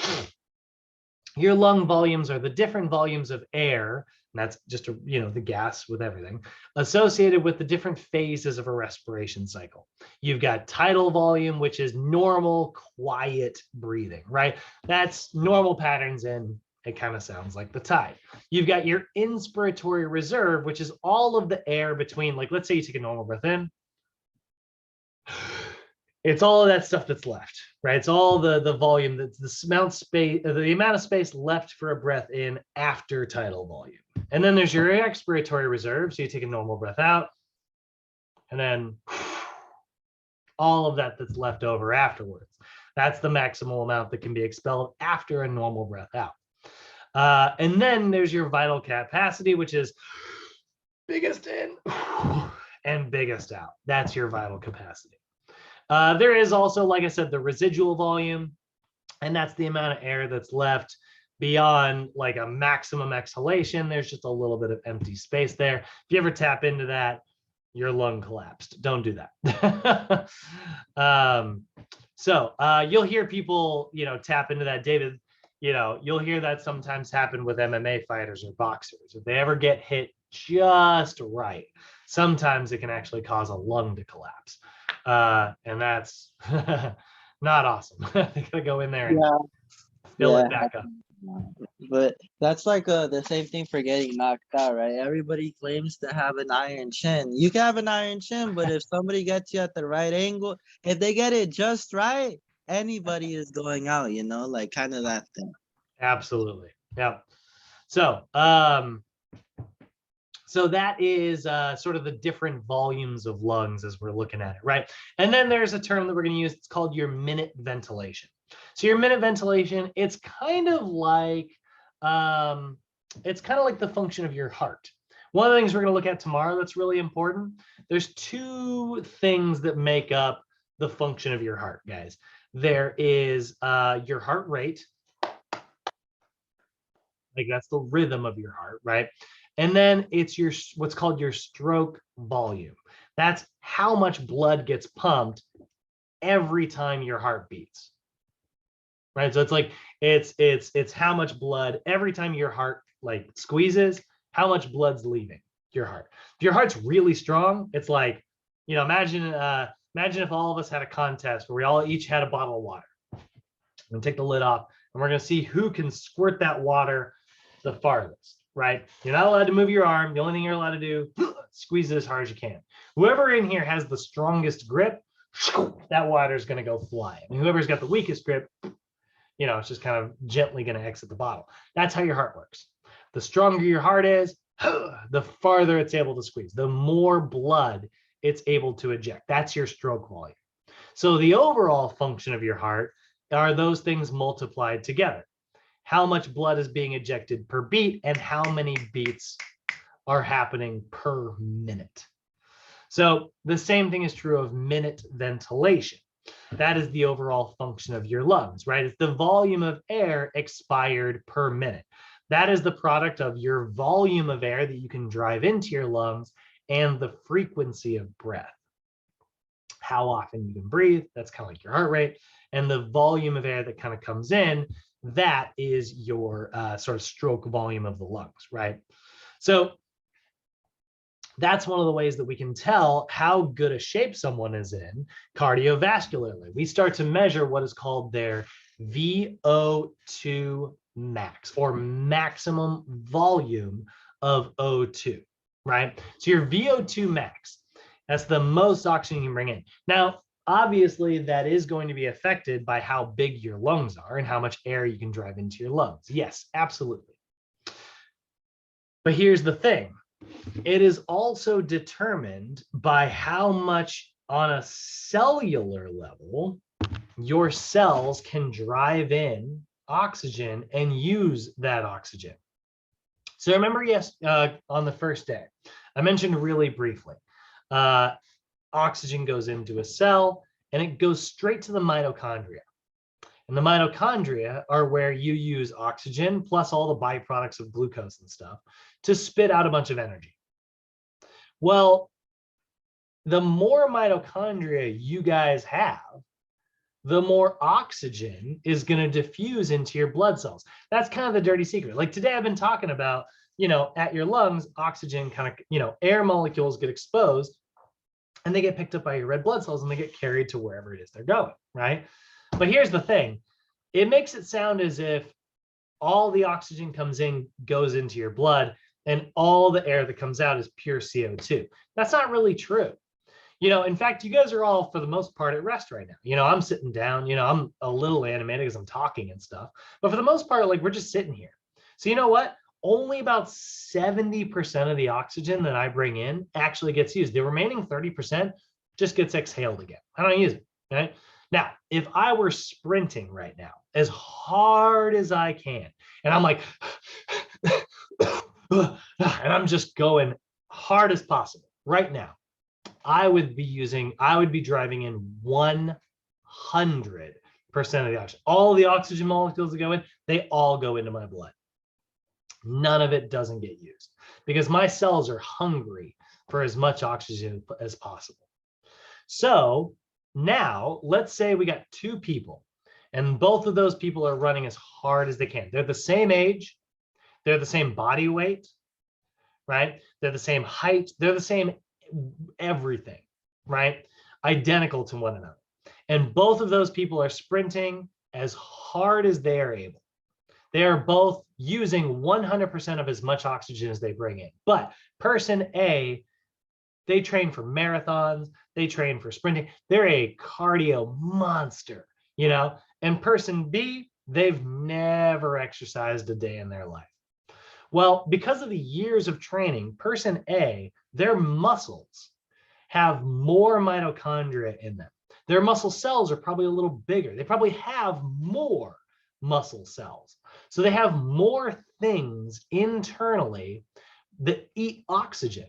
Your lung volumes are the different volumes of air, and that's just the gas with everything, associated with the different phases of a respiration cycle. You've got tidal volume, which is normal, quiet breathing, right? That's normal patterns in. It kind of sounds like the tide. You've got your inspiratory reserve, which is all of the air between, like, let's say you take a normal breath in It's all of that stuff that's left, right? It's all the volume, that's the amount of space left for a breath in after tidal volume. And then there's your expiratory reserve. So you take a normal breath out, and then all of that's left over afterwards. That's the maximal amount that can be expelled after a normal breath out. And then there's your vital capacity, which is biggest in and biggest out. That's your vital capacity. There is also, like I said, the residual volume, and that's the amount of air that's left beyond like a maximum exhalation. There's just a little bit of empty space there. If you ever tap into that, your lung collapsed. Don't do that. So you'll hear people, tap into that. David, you'll hear that sometimes happen with MMA fighters or boxers. If they ever get hit just right, sometimes it can actually cause a lung to collapse. And that's not awesome. They gotta go in there and fill it back up. But that's like the same thing for getting knocked out, right? Everybody claims to have an iron chin. You can have an iron chin, but if somebody gets you at the right angle, if they get it just right, anybody is going out, like kind of that thing. Absolutely. Yeah. So so that is sort of the different volumes of lungs as we're looking at it, right? And then there's a term that we're going to use. It's called your minute ventilation. So your minute ventilation, it's kind of like the function of your heart. One of the things we're going to look at tomorrow that's really important. There's two things that make up the function of your heart, guys. There is your heart rate. Like that's the rhythm of your heart, right? And then it's what's called your stroke volume. That's how much blood gets pumped every time your heart beats. Right? So it's like it's how much blood every time your heart like squeezes, how much blood's leaving your heart. If your heart's really strong, it's like, imagine if all of us had a contest where we all each had a bottle of water. And take the lid off, and we're going to see who can squirt that water the farthest. Right? You're not allowed to move your arm. The only thing you're allowed to do, squeeze it as hard as you can. Whoever in here has the strongest grip, that water is going to go flying. And whoever's got the weakest grip, it's just kind of gently going to exit the bottle. That's how your heart works. The stronger your heart is, the farther it's able to squeeze, the more blood it's able to eject. That's your stroke volume. So the overall function of your heart are those things multiplied together. How much blood is being ejected per beat and how many beats are happening per minute. So the same thing is true of minute ventilation. That is the overall function of your lungs, right? It's the volume of air expired per minute. That is the product of your volume of air that you can drive into your lungs and the frequency of breath. How often you can breathe, that's kind of like your heart rate. And the volume of air that kind of comes in, that is your sort of stroke volume of the lungs, right? So that's one of the ways that we can tell how good a shape someone is in cardiovascularly. We start to measure what is called their VO2 max, or maximum volume of O2, right? So your VO2 max, that's the most oxygen you can bring in. Now, obviously, that is going to be affected by how big your lungs are and how much air you can drive into your lungs. Yes, absolutely. But here's the thing. It is also determined by how much on a cellular level your cells can drive in oxygen and use that oxygen. So remember, on the first day, I mentioned really briefly, oxygen goes into a cell and it goes straight to the mitochondria. And the mitochondria are where you use oxygen plus all the byproducts of glucose and stuff to spit out a bunch of energy. Well, the more mitochondria you guys have, the more oxygen is going to diffuse into your blood cells. That's kind of the dirty secret. Like today I've been talking about, at your lungs, oxygen kind of, air molecules get exposed and they get picked up by your red blood cells and they get carried to wherever it is they're going, right? But here's the thing. It makes it sound as if all the oxygen comes in, goes into your blood, and all the air that comes out is pure CO2. That's not really true. In fact, you guys are all, for the most part, at rest right now. I'm sitting down, I'm a little animated because I'm talking and stuff. But for the most part, like, we're just sitting here. So you know what? Only about 70% of the oxygen that I bring in actually gets used. The remaining 30% just gets exhaled again. I don't use it, right? Now, if I were sprinting right now as hard as I can, and I'm like, and I'm just going hard as possible right now, I would be driving in 100% of the oxygen. All the oxygen molecules that go in, they all go into my blood. None of it doesn't get used because my cells are hungry for as much oxygen as possible. So now let's say we got two people and both of those people are running as hard as they can. They're the same age, they're the same body weight, right? They're the same height, they're the same everything, right? Identical to one another. And both of those people are sprinting as hard as they are able. They are both using 100% of as much oxygen as they bring in. But person A, they train for marathons, they train for sprinting. They're a cardio monster, and person B, they've never exercised a day in their life. Well, because of the years of training, person A, their muscles have more mitochondria in them. Their muscle cells are probably a little bigger. They probably have more muscle cells. So they have more things internally that eat oxygen.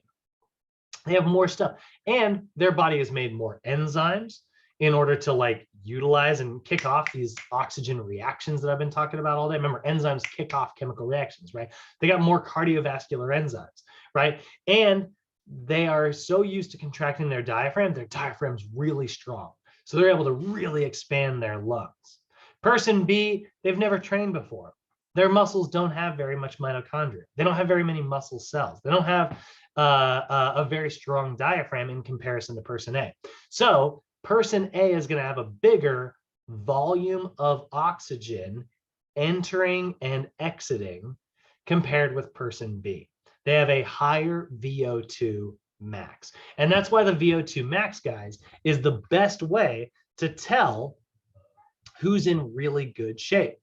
They have more stuff. And their body has made more enzymes in order to utilize and kick off these oxygen reactions that I've been talking about all day. Remember, enzymes kick off chemical reactions, right? They got more cardiovascular enzymes, right? And they are so used to contracting their diaphragm's really strong. So they're able to really expand their lungs. Person B, they've never trained before. Their muscles don't have very much mitochondria. They don't have very many muscle cells. They don't have a very strong diaphragm in comparison to person A. So person A is going to have a bigger volume of oxygen entering and exiting compared with person B. They have a higher VO2 max. And that's why the VO2 max, guys, is the best way to tell who's in really good shape.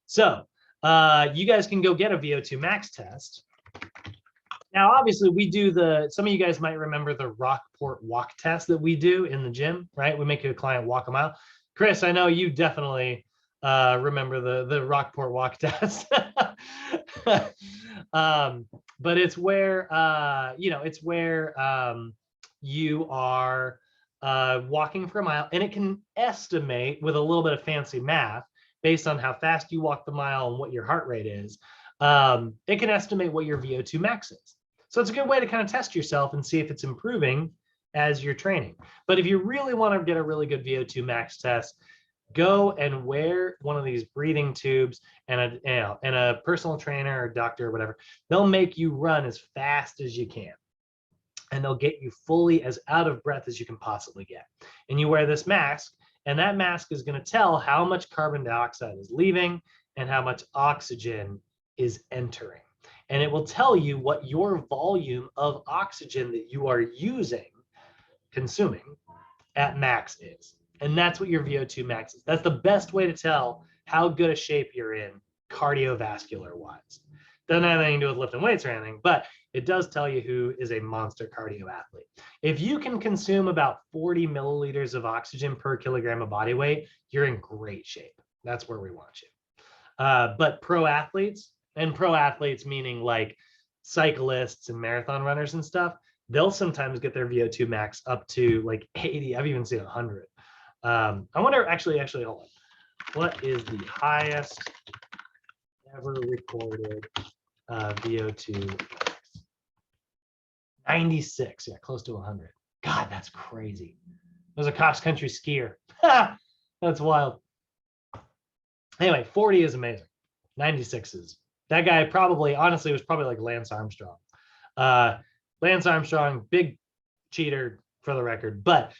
So you guys can go get a VO2 max test. Now, obviously, we do some of you guys might remember the Rockport walk test that we do in the gym, right? We make a client walk a mile. Chris, I know you definitely remember the Rockport walk test. But it's where, you are walking for a mile, and it can estimate with a little bit of fancy math based on how fast you walk the mile and what your heart rate is. It can estimate what your VO2 max is. So it's a good way to kind of test yourself and see if it's improving as you're training. But if you really want to get a really good VO2 max test, go and wear one of these breathing tubes, and a personal trainer or doctor or whatever, they'll make you run as fast as you can. And they'll get you fully as out of breath as you can possibly get. And you wear this mask, and that mask is going to tell how much carbon dioxide is leaving and how much oxygen is entering. And it will tell you what your volume of oxygen that you are consuming at max is. And that's what your VO2 max is. That's the best way to tell how good a shape you're in cardiovascular wise. Doesn't have anything to do with lifting weights or anything, but it does tell you who is a monster cardio athlete. If you can consume about 40 milliliters of oxygen per kilogram of body weight, you're in great shape. That's where we want you. But pro athletes meaning like cyclists and marathon runners and stuff, they'll sometimes get their VO2 max up to like 80. I've even seen 100. I wonder, actually, hold on. What is the highest ever recorded VO2 max? 96, yeah, close to 100. God, that's crazy. I was a cross-country skier. That's wild. Anyway, 40 is amazing. 96 is, that guy probably, honestly, was probably like Lance Armstrong. Lance Armstrong, big cheater for the record, but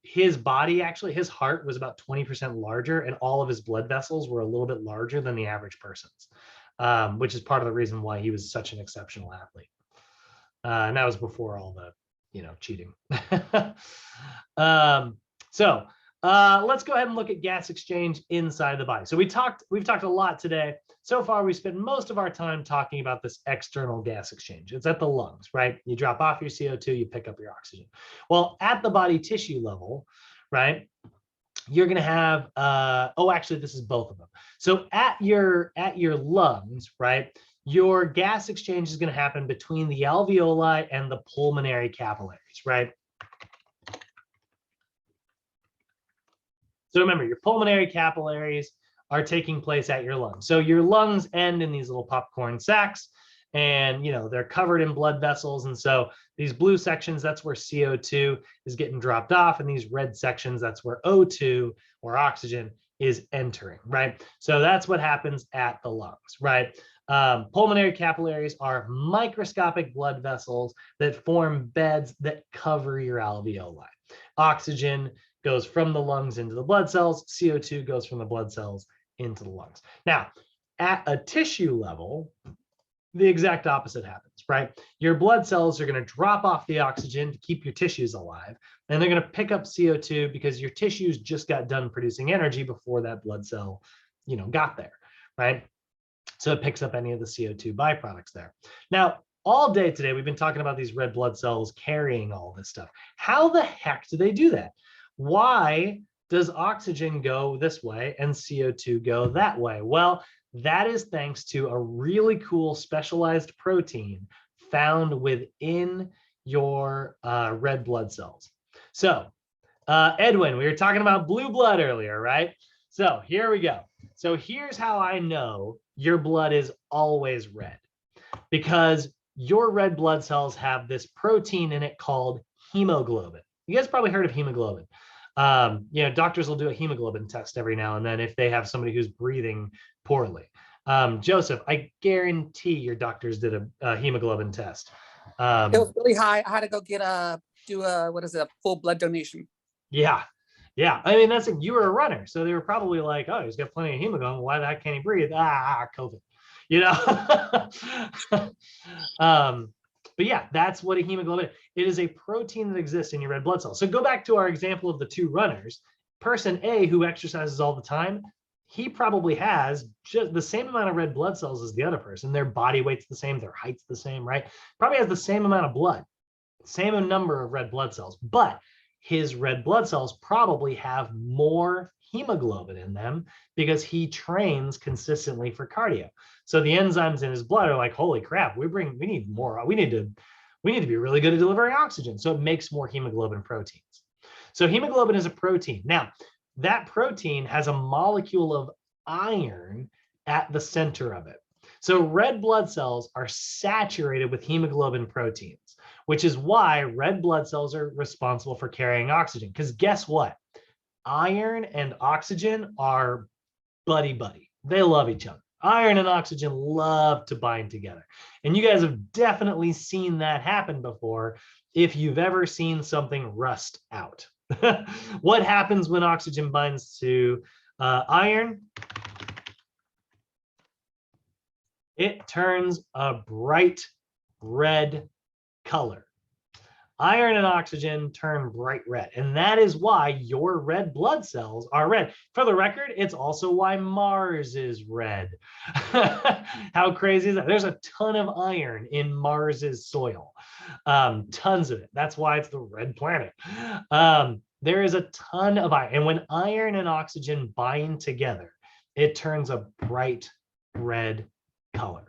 his body, actually, his heart was about 20% larger, and all of his blood vessels were a little bit larger than the average person's, which is part of the reason why he was such an exceptional athlete. And that was before all the, cheating. So let's go ahead and look at gas exchange inside the body. So we've talked a lot today. So far, we spent most of our time talking about this external gas exchange. It's at the lungs, right? You drop off your CO2, you pick up your oxygen. Well, at the body tissue level, right, you're going to have, actually, this is both of them. So at your lungs, right, your gas exchange is going to happen between the alveoli and the pulmonary capillaries, right? So remember, your pulmonary capillaries are taking place at your lungs. So your lungs end in these little popcorn sacs, and they're covered in blood vessels. And so these blue sections, that's where CO2 is getting dropped off, and these red sections, that's where O2 or oxygen is entering, right? So that's what happens at the lungs, right? Pulmonary capillaries are microscopic blood vessels that form beds that cover your alveoli. Oxygen goes from the lungs into the blood cells. CO2 goes from the blood cells into the lungs. Now, at a tissue level, the exact opposite happens, right? Your blood cells are going to drop off the oxygen to keep your tissues alive, and they're going to pick up CO2 because your tissues just got done producing energy before that blood cell, got there, right? So it picks up any of the CO2 byproducts there. Now, all day today, we've been talking about these red blood cells carrying all this stuff. How the heck do they do that? Why does oxygen go this way and CO2 go that way? Well, that is thanks to a really cool specialized protein found within your red blood cells. So, Edwin, we were talking about blue blood earlier, right? So here we go. So here's how I know your blood is always red, because your red blood cells have this protein in it called hemoglobin. You guys probably heard of hemoglobin. Doctors will do a hemoglobin test every now and then if they have somebody who's breathing poorly. Joseph, I guarantee your doctors did a hemoglobin test. It was really high. I had to go do a full blood donation. Yeah. I mean, you were a runner, so they were probably like, oh, he's got plenty of hemoglobin. Why the heck can't he breathe? COVID. But yeah, that's what a hemoglobin is. It is a protein that exists in your red blood cells. So go back to our example of the two runners. Person A, who exercises all the time, he probably has just the same amount of red blood cells as the other person. Their body weight's the same, their height's the same, right? Probably has the same amount of blood, same number of red blood cells, but his red blood cells probably have more hemoglobin in them because he trains consistently for cardio. So the enzymes in his blood are like, holy crap, we need more. We need to be really good at delivering oxygen. So it makes more hemoglobin proteins. So hemoglobin is a protein. Now, that protein has a molecule of iron at the center of it. So red blood cells are saturated with hemoglobin proteins, which is why red blood cells are responsible for carrying oxygen. Because guess what? Iron and oxygen are buddy-buddy. They love each other. Iron and oxygen love to bind together. And you guys have definitely seen that happen before if you've ever seen something rust out. What happens when oxygen binds to iron? It turns a bright red color. Iron and oxygen turn bright red, and that is why your red blood cells are red. For the record, it's also why Mars is red. How crazy is that? There's a ton of iron in Mars's soil, tons of it. That's why it's the red planet. There is a ton of iron, and when iron and oxygen bind together, it turns a bright red color.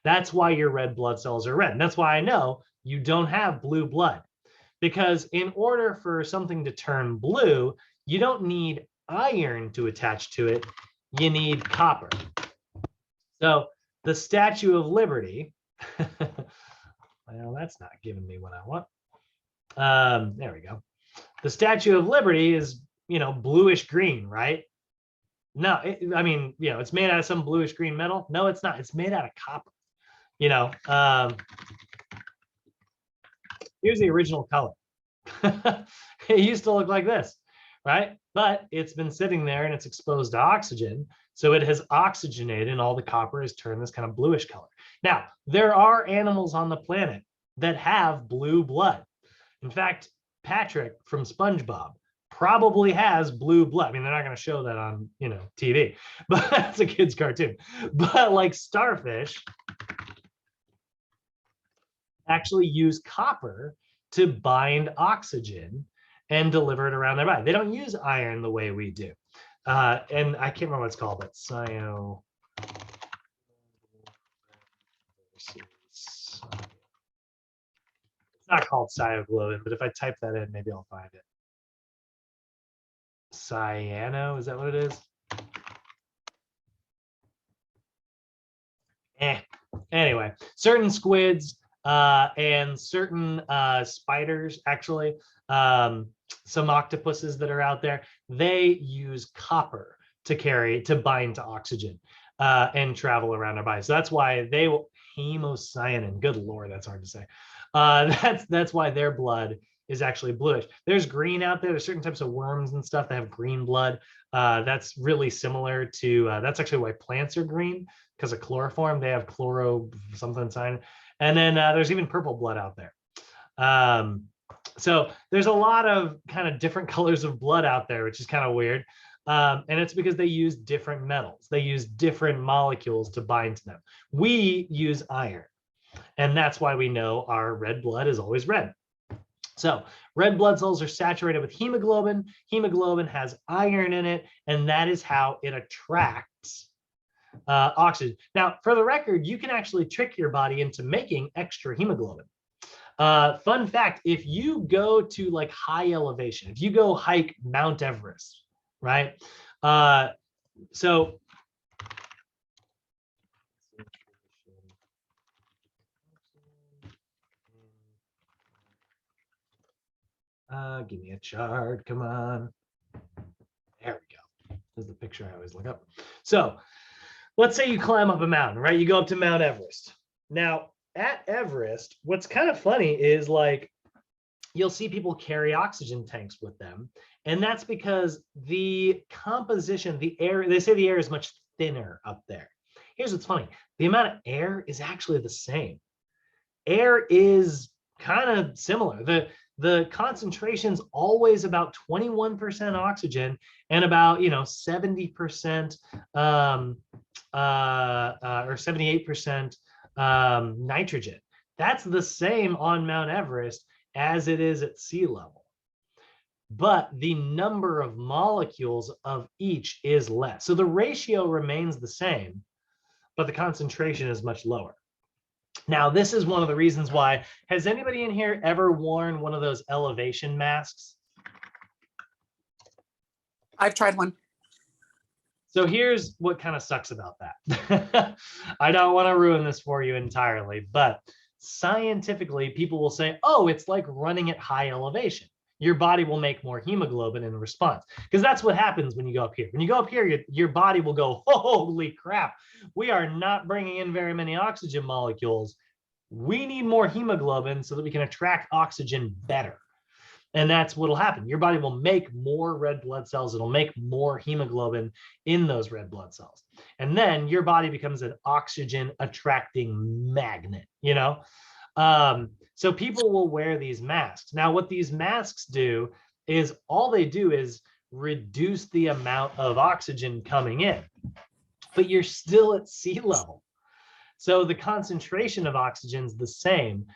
That's why your red blood cells are red, and that's why I know you don't have blue blood, because in order for something to turn blue, you don't need iron to attach to it, you need copper. So the Statue of Liberty, well, that's not giving me what I want. There we go. The Statue of Liberty is, bluish green, right? No, it's made out of some bluish green metal. No, it's not. It's made out of copper. Here's the original color. It used to look like this, right? But it's been sitting there and it's exposed to oxygen. So it has oxygenated and all the copper has turned this kind of bluish color. Now, there are animals on the planet that have blue blood. In fact, Patrick from SpongeBob probably has blue blood. I mean, they're not going to show that on, TV, but that's a kid's cartoon. But like starfish actually use copper to bind oxygen and deliver it around their body. They don't use iron the way we do. And I can't remember what it's called, but it's not called cyoglobin, but if I type that in, maybe I'll find it. Cyano, is that what it is? Anyway, certain squids and certain spiders, actually, some octopuses that are out there, they use copper to bind to oxygen and travel around our body. So that's why they will hemocyanin. Good Lord, that's hard to say. That's why their blood is actually bluish. There's green out there. There's certain types of worms and stuff that have green blood. That's really similar to, that's actually why plants are green, because of chloroform. They have chloro something sign. And then there's even purple blood out there. So there's a lot of kind of different colors of blood out there, which is kind of weird. And it's because they use different metals. They use different molecules to bind to them. We use iron. And that's why we know our red blood is always red. So red blood cells are saturated with hemoglobin. Hemoglobin has iron in it, and that is how it attracts oxygen. Now, for the record, you can actually trick your body into making extra hemoglobin. Fun fact, if you go to like high elevation, if you go hike Mount Everest, right? Give me a chart, come on. There we go. There's the picture I always look up. So let's say you climb up a mountain, right? You go up to Mount Everest. Now at Everest, what's kind of funny is like, you'll see people carry oxygen tanks with them. And that's because the composition, the air, they say the air is much thinner up there. Here's what's funny. The amount of air is actually the same. Air is kind of similar. The concentration's always about 21% oxygen and about 70% or 78% nitrogen. That's the same on Mount Everest as it is at sea level. But the number of molecules of each is less. So the ratio remains the same, but the concentration is much lower. Now, this is one of the reasons why. Has anybody in here ever worn one of those elevation masks? I've tried one. So here's what kind of sucks about that. I don't want to ruin this for you entirely, but scientifically, people will say, oh, it's like running at high elevation. Your body will make more hemoglobin in response, because that's what happens when you go up here. When you go up here, your body will go, holy crap, we are not bringing in very many oxygen molecules. We need more hemoglobin so that we can attract oxygen better. And that's what will happen. Your body will make more red blood cells. It'll make more hemoglobin in those red blood cells. And then your body becomes an oxygen attracting magnet, So people will wear these masks. Now, what these masks do is all they do is reduce the amount of oxygen coming in, but you're still at sea level. So the concentration of oxygen is the same.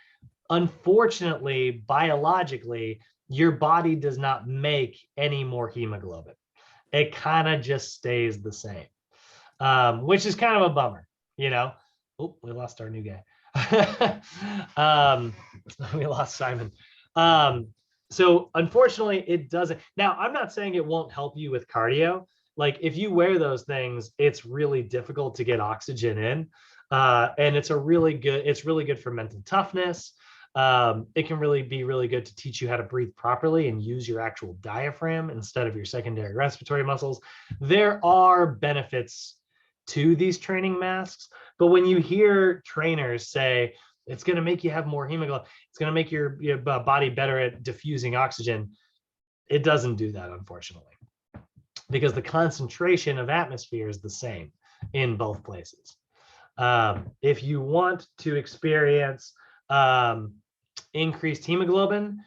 Unfortunately, biologically, your body does not make any more hemoglobin. It kind of just stays the same, which is kind of a bummer, Oh, we lost our new guy. We lost Simon. So unfortunately, it doesn't. Now, I'm not saying it won't help you with cardio. Like if you wear those things, it's really difficult to get oxygen in. And it's really good for mental toughness. It can really be really good to teach you how to breathe properly and use your actual diaphragm instead of your secondary respiratory muscles. There are benefits to these training masks, but when you hear trainers say it's going to make you have more hemoglobin, it's going to make your body better at diffusing oxygen, it doesn't do that, unfortunately, because the concentration of atmosphere is the same in both places. If you want to experience increased hemoglobin,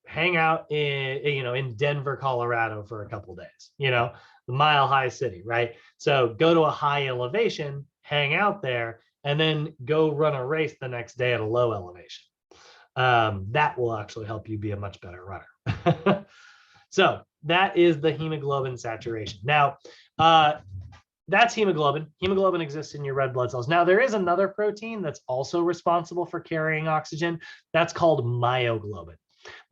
hang out in Denver, Colorado for a couple days, the Mile High City, right? So go to a high elevation, hang out there, and then go run a race the next day at a low elevation. That will actually help you be a much better runner. So that is the hemoglobin saturation. Now, that's hemoglobin. Hemoglobin exists in your red blood cells. Now, there is another protein that's also responsible for carrying oxygen. That's called myoglobin.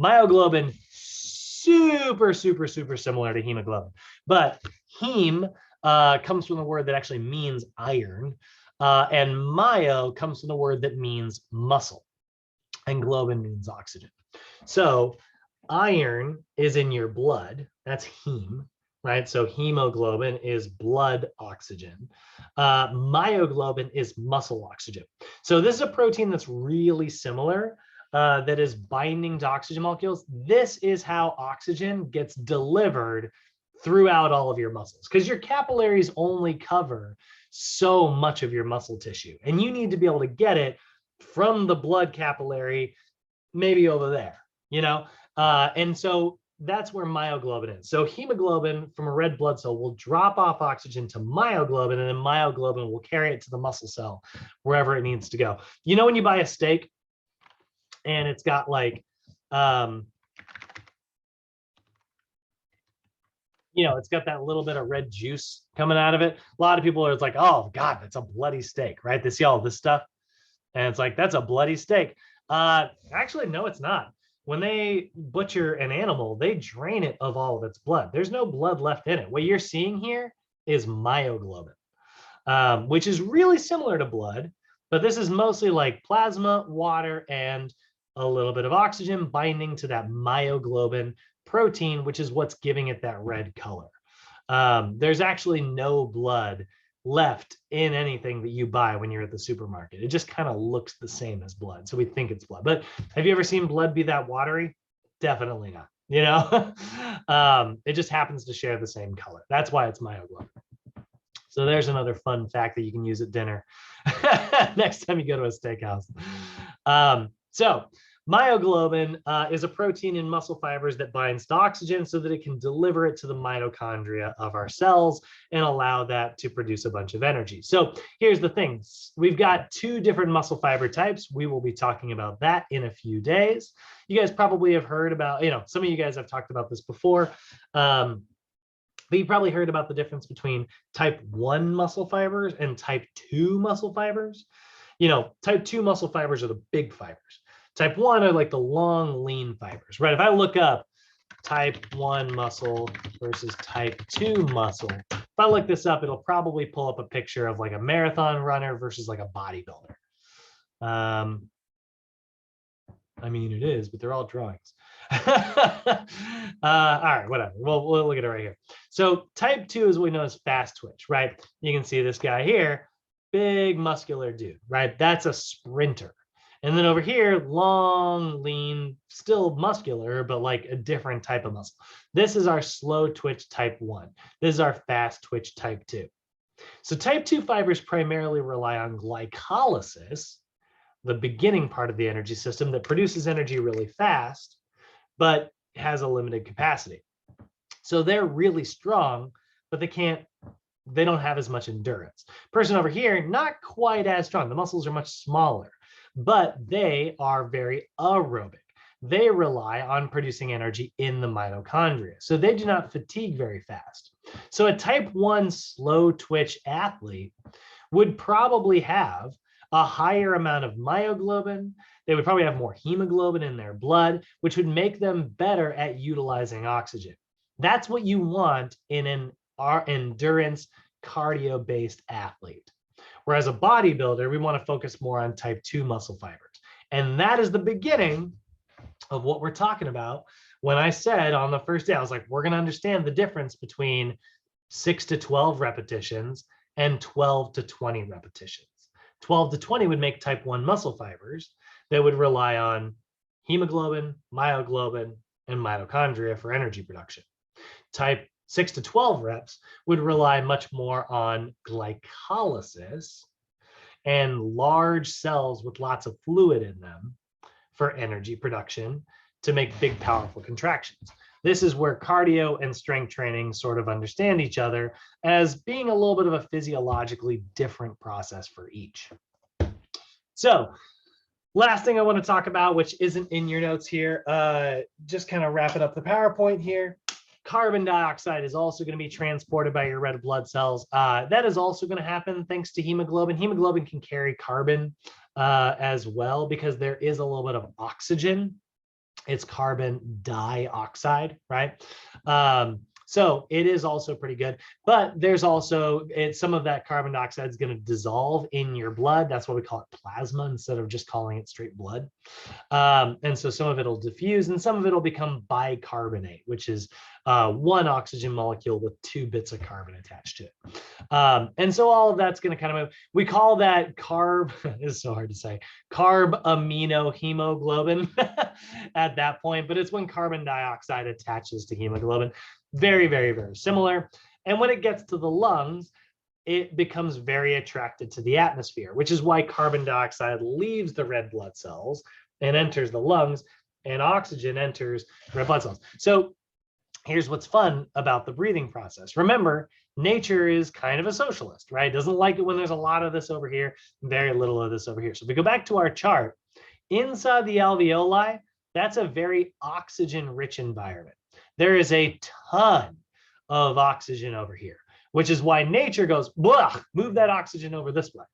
Myoglobin, super, super, super similar to hemoglobin. But heme comes from the word that actually means iron. And myo comes from the word that means muscle. And globin means oxygen. So iron is in your blood. That's heme. Right? So hemoglobin is blood oxygen. Myoglobin is muscle oxygen. So this is a protein that's really similar, that is binding to oxygen molecules. This is how oxygen gets delivered throughout all of your muscles, because your capillaries only cover so much of your muscle tissue, and you need to be able to get it from the blood capillary, maybe over there, and so that's where myoglobin is. So hemoglobin from a red blood cell will drop off oxygen to myoglobin, and then myoglobin will carry it to the muscle cell wherever it needs to go. When you buy a steak and it's got like, it's got that little bit of red juice coming out of it. A lot of people are like, oh God, that's a bloody steak, right? They see all this stuff and it's like, that's a bloody steak. Actually, no, it's not. When they butcher an animal, they drain it of all of its blood. There's no blood left in it. What you're seeing here is myoglobin, which is really similar to blood, but this is mostly like plasma, water, and a little bit of oxygen binding to that myoglobin protein, which is what's giving it that red color. There's actually no blood left in anything that you buy when you're at the supermarket. It just kind of looks the same as blood. So we think it's blood. But have you ever seen blood be that watery? Definitely not. It just happens to share the same color. That's why it's myoglobin. So there's another fun fact that you can use at dinner next time you go to a steakhouse. So myoglobin is a protein in muscle fibers that binds to oxygen so that it can deliver it to the mitochondria of our cells and allow that to produce a bunch of energy. So here's the thing. We've got two different muscle fiber types. We will be talking about that in a few days. You guys probably have heard about, some of you guys have talked about this before. But you probably heard about the difference between type 1 muscle fibers and type 2 muscle fibers. Type 2 muscle fibers are the big fibers. Type 1 are like the long, lean fibers, right? If I look up type 1 muscle versus type 2 muscle, if I look this up, it'll probably pull up a picture of like a marathon runner versus like a bodybuilder. I mean, it is, but they're all drawings. All right, whatever. We'll look at it right here. So type 2 is what we know as fast twitch, right? You can see this guy here, big muscular dude, right? That's a sprinter. And then over here, long, lean, still muscular, but like a different type of muscle. This is our slow twitch type 1. This is our fast twitch type 2. So type 2 fibers primarily rely on glycolysis, the beginning part of the energy system that produces energy really fast, but has a limited capacity. So they're really strong, but they don't have as much endurance. Person over here, not quite as strong. The muscles are much smaller, but they are very aerobic. They rely on producing energy in the mitochondria. So they do not fatigue very fast. So a type 1 slow twitch athlete would probably have a higher amount of myoglobin. They would probably have more hemoglobin in their blood, which would make them better at utilizing oxygen. That's what you want in an endurance cardio-based athlete. Whereas a bodybuilder, we want to focus more on type 2 muscle fibers. And that is the beginning of what we're talking about. When I said on the first day, I was like, we're going to understand the difference between 6 to 12 repetitions and 12 to 20 repetitions. 12 to 20 would make type 1 muscle fibers that would rely on hemoglobin, myoglobin, and mitochondria for energy production. Type 6 to 12 reps would rely much more on glycolysis and large cells with lots of fluid in them for energy production. to make big, powerful contractions. This is where cardio and strength training sort of understand each other as being a little bit of a physiologically different process for each. So last thing I want to talk about, which isn't in your notes here, just kind of wrapping up the PowerPoint here. Carbon dioxide is also going to be transported by your red blood cells. That is also going to happen thanks to hemoglobin. Hemoglobin can carry carbon as well because there is a little bit of oxygen. It's carbon dioxide, right? So it is also pretty good, but there's also some of that carbon dioxide is going to dissolve in your blood. That's why we call it plasma instead of just calling it straight blood. And so some of it will diffuse and some of it will become bicarbonate, which is one oxygen molecule with 2 bits of carbon attached to it. And so all of that's going to kind of move. We call that carb, it's so hard to say, carb amino hemoglobin at that point, but it's when carbon dioxide attaches to hemoglobin. Very, very, very similar. And when it gets to the lungs, it becomes very attracted to the atmosphere, which is why carbon dioxide leaves the red blood cells and enters the lungs, and oxygen enters red blood cells. So here's what's fun about the breathing process. Remember, nature is kind of a socialist, right? Doesn't like it when there's a lot of this over here, very little of this over here. So if we go back to our chart, inside the alveoli, that's a very oxygen-rich environment. There is a ton of oxygen over here, which is why nature goes, blah, move that oxygen over this way.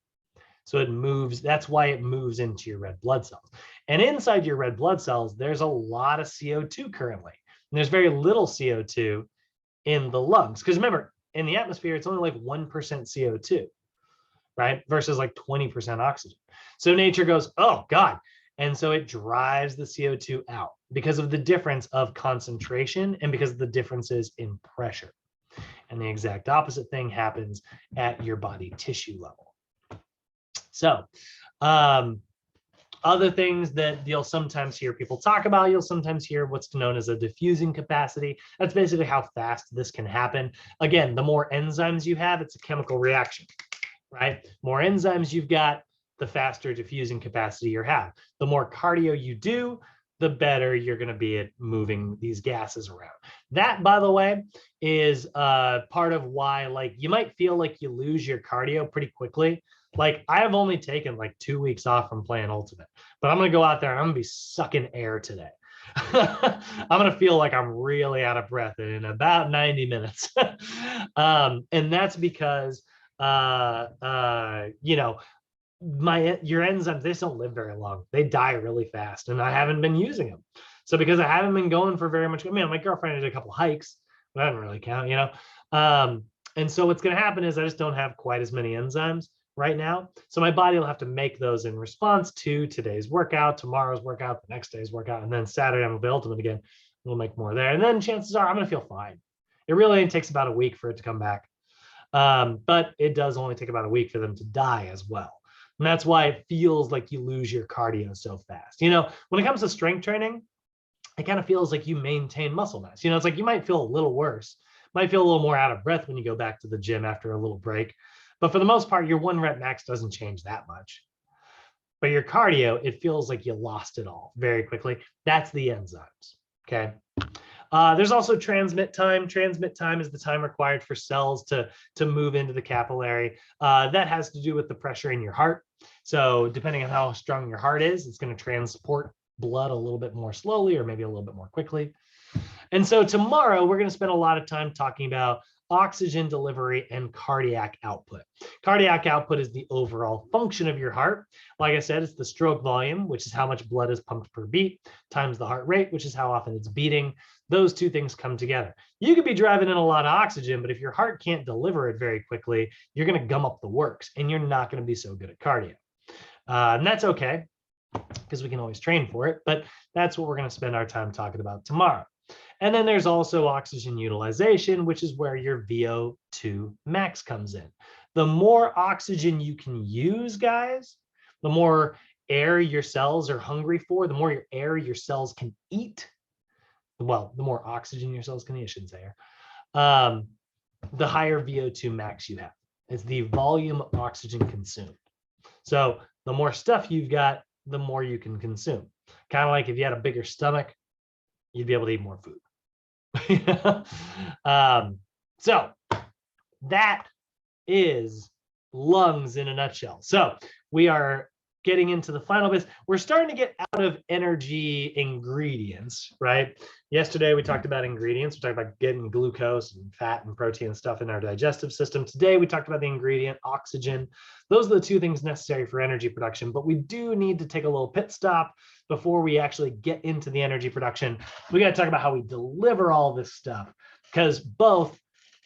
So it moves, that's why it moves into your red blood cells. And inside your red blood cells, there's a lot of CO2 currently. And there's very little CO2 in the lungs. Because remember, in the atmosphere, it's only like 1% CO2, right? Versus like 20% oxygen. So nature goes, oh God. And so it drives the CO2 out because of the difference of concentration and because of the differences in pressure. And the exact opposite thing happens at your body tissue level. So other things that you'll sometimes hear people talk about, you'll sometimes hear what's known as a diffusing capacity. That's basically how fast this can happen. Again, the more enzymes you have, it's a chemical reaction, right? More enzymes you've got, the faster diffusing capacity you have. The more cardio you do, the better you're going to be at moving these gases around. That, by the way, is part of why, like, you might feel like you lose your cardio pretty quickly. Like, I have only taken like 2 weeks off from playing Ultimate, but I'm going to go out there and I'm going to be sucking air today. I'm going to feel like I'm really out of breath in about 90 minutes. And that's because, you know, your enzymes, they just don't live very long. They die really fast, and I haven't been using them. So because I haven't been going for very much, I mean, my girlfriend did a couple hikes, but that didn't really count, you know. And so what's going to happen is I just don't have quite as many enzymes right now. So my body will have to make those in response to today's workout, tomorrow's workout, the next day's workout, and then Saturday I'm gonna be Ultimate again. We'll make more there, and then chances are I'm gonna feel fine. It really only takes about a week for it to come back, but it does only take about a week for them to die as well. And that's why it feels like you lose your cardio so fast. You know, when it comes to strength training, it kind of feels like you maintain muscle mass. You know, it's like you might feel a little worse, might feel a little more out of breath when you go back to the gym after a little break. But for the most part, your 1 rep max doesn't change that much. But your cardio, it feels like you lost it all very quickly. That's the enzymes, okay? There's also transmit time. Transmit time is the time required for cells to move into the capillary. That has to do with the pressure in your heart. So depending on how strong your heart is, it's going to transport blood a little bit more slowly or maybe a little bit more quickly. And so tomorrow, we're going to spend a lot of time talking about oxygen delivery and cardiac output. Cardiac output is the overall function of your heart. Like I said, it's the stroke volume, which is how much blood is pumped per beat, times the heart rate, which is how often it's beating. Those two things come together. You could be driving in a lot of oxygen, but if your heart can't deliver it very quickly, you're going to gum up the works and you're not going to be so good at cardio. And that's okay, because we can always train for it, but that's what we're going to spend our time talking about tomorrow. And then there's also oxygen utilization, which is where your VO2 max comes in. The more oxygen you can use, guys, the more air your cells are hungry for, the more air your cells can eat. Well, the more oxygen your cells can eat, I shouldn't say air. The higher VO2 max you have. It's the volume of oxygen consumed. So the more stuff you've got, the more you can consume. Kind of like if you had a bigger stomach, you'd be able to eat more food. So that is lungs in a nutshell. So we are getting into the final bits. We're starting to get out of energy ingredients, right? Yesterday we talked about ingredients. We talked about getting glucose and fat and protein and stuff in our digestive system. Today we talked about the ingredient oxygen. Those are the two things necessary for energy production, but we do need to take a little pit stop before we actually get into the energy production. We got to talk about how we deliver all this stuff, because both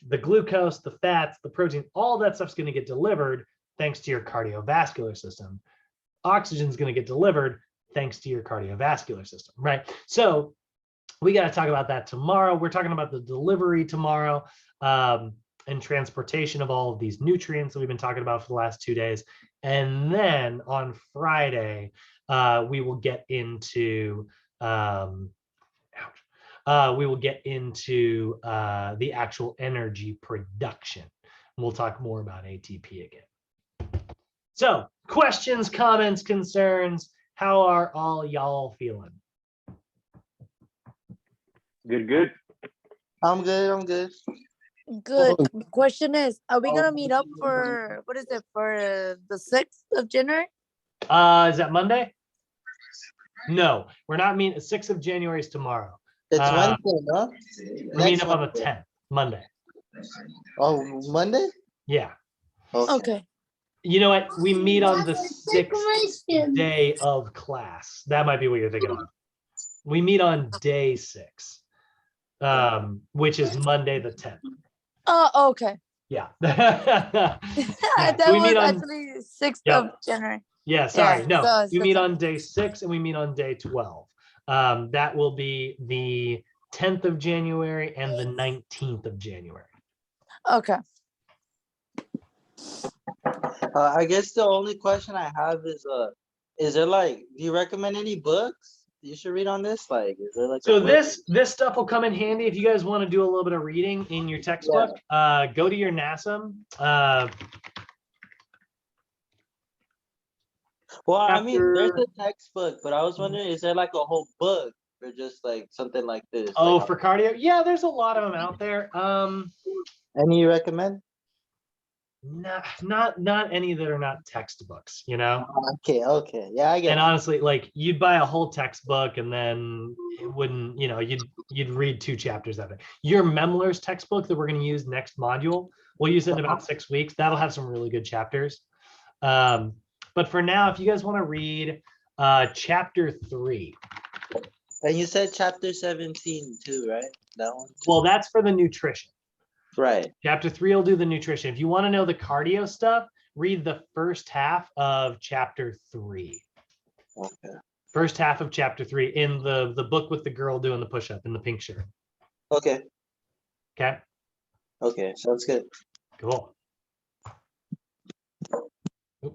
the glucose, the fats, the protein, all that stuff's going to get delivered thanks to your cardiovascular system. Oxygen is going to get delivered thanks to your cardiovascular system, right? So we got to talk about that tomorrow. We're talking about the delivery tomorrow, and transportation of all of these nutrients that we've been talking about for the last 2 days. And then on Friday, we will get into the actual energy production. We'll talk more about ATP again. So, questions, comments, concerns, how are all y'all feeling? Good. I'm good. Good. Question is, are we gonna meet up for what is it, for the 6th of January? Is that Monday? No, we're not meeting. 6th of January is tomorrow. It's Wednesday, no? We're meeting up on the 10th, Monday. Oh, Monday? Yeah. Okay. You know what? We meet on the 6th day of class. That might be what you're thinking of. We meet on day 6, which is Monday the 10th. Oh, okay. Yeah. That we was meet on, actually 6th yeah. of January. Yeah, sorry. Yeah, No, so it's we the meet 10th. on day 6 and we meet on day 12. That will be the 10th of January and the 19th of January. Okay. I guess the only question I have is there like, do you recommend any books you should read on this? Like, is there like a So book? this stuff will come in handy if you guys want to do a little bit of reading in your textbook. Go to your NASM. Well, I mean, there's Chapter- a textbook, but I was wondering, is there like a whole book or just like something like this? Oh, like, for cardio? Yeah, there's a lot of them out there. any you recommend? Not any that are not textbooks, you know? Okay. Yeah, I get And it. honestly, like you'd buy a whole textbook and then it wouldn't, you know, you'd read 2 chapters of it. Your Memler's textbook that we're going to use next module, we'll use it in about 6 weeks. That'll have some really good chapters. But for now, if you guys want to read chapter 3. And you said chapter 17 too, right? That one? Well, that's for the nutrition. Right. Chapter 3 will do the nutrition. If you want to know the cardio stuff, read the first half of chapter 3. Okay. First half of chapter 3 in the book with the girl doing the push-up in the pink shirt. Okay. Okay. Okay. Sounds good. Cool.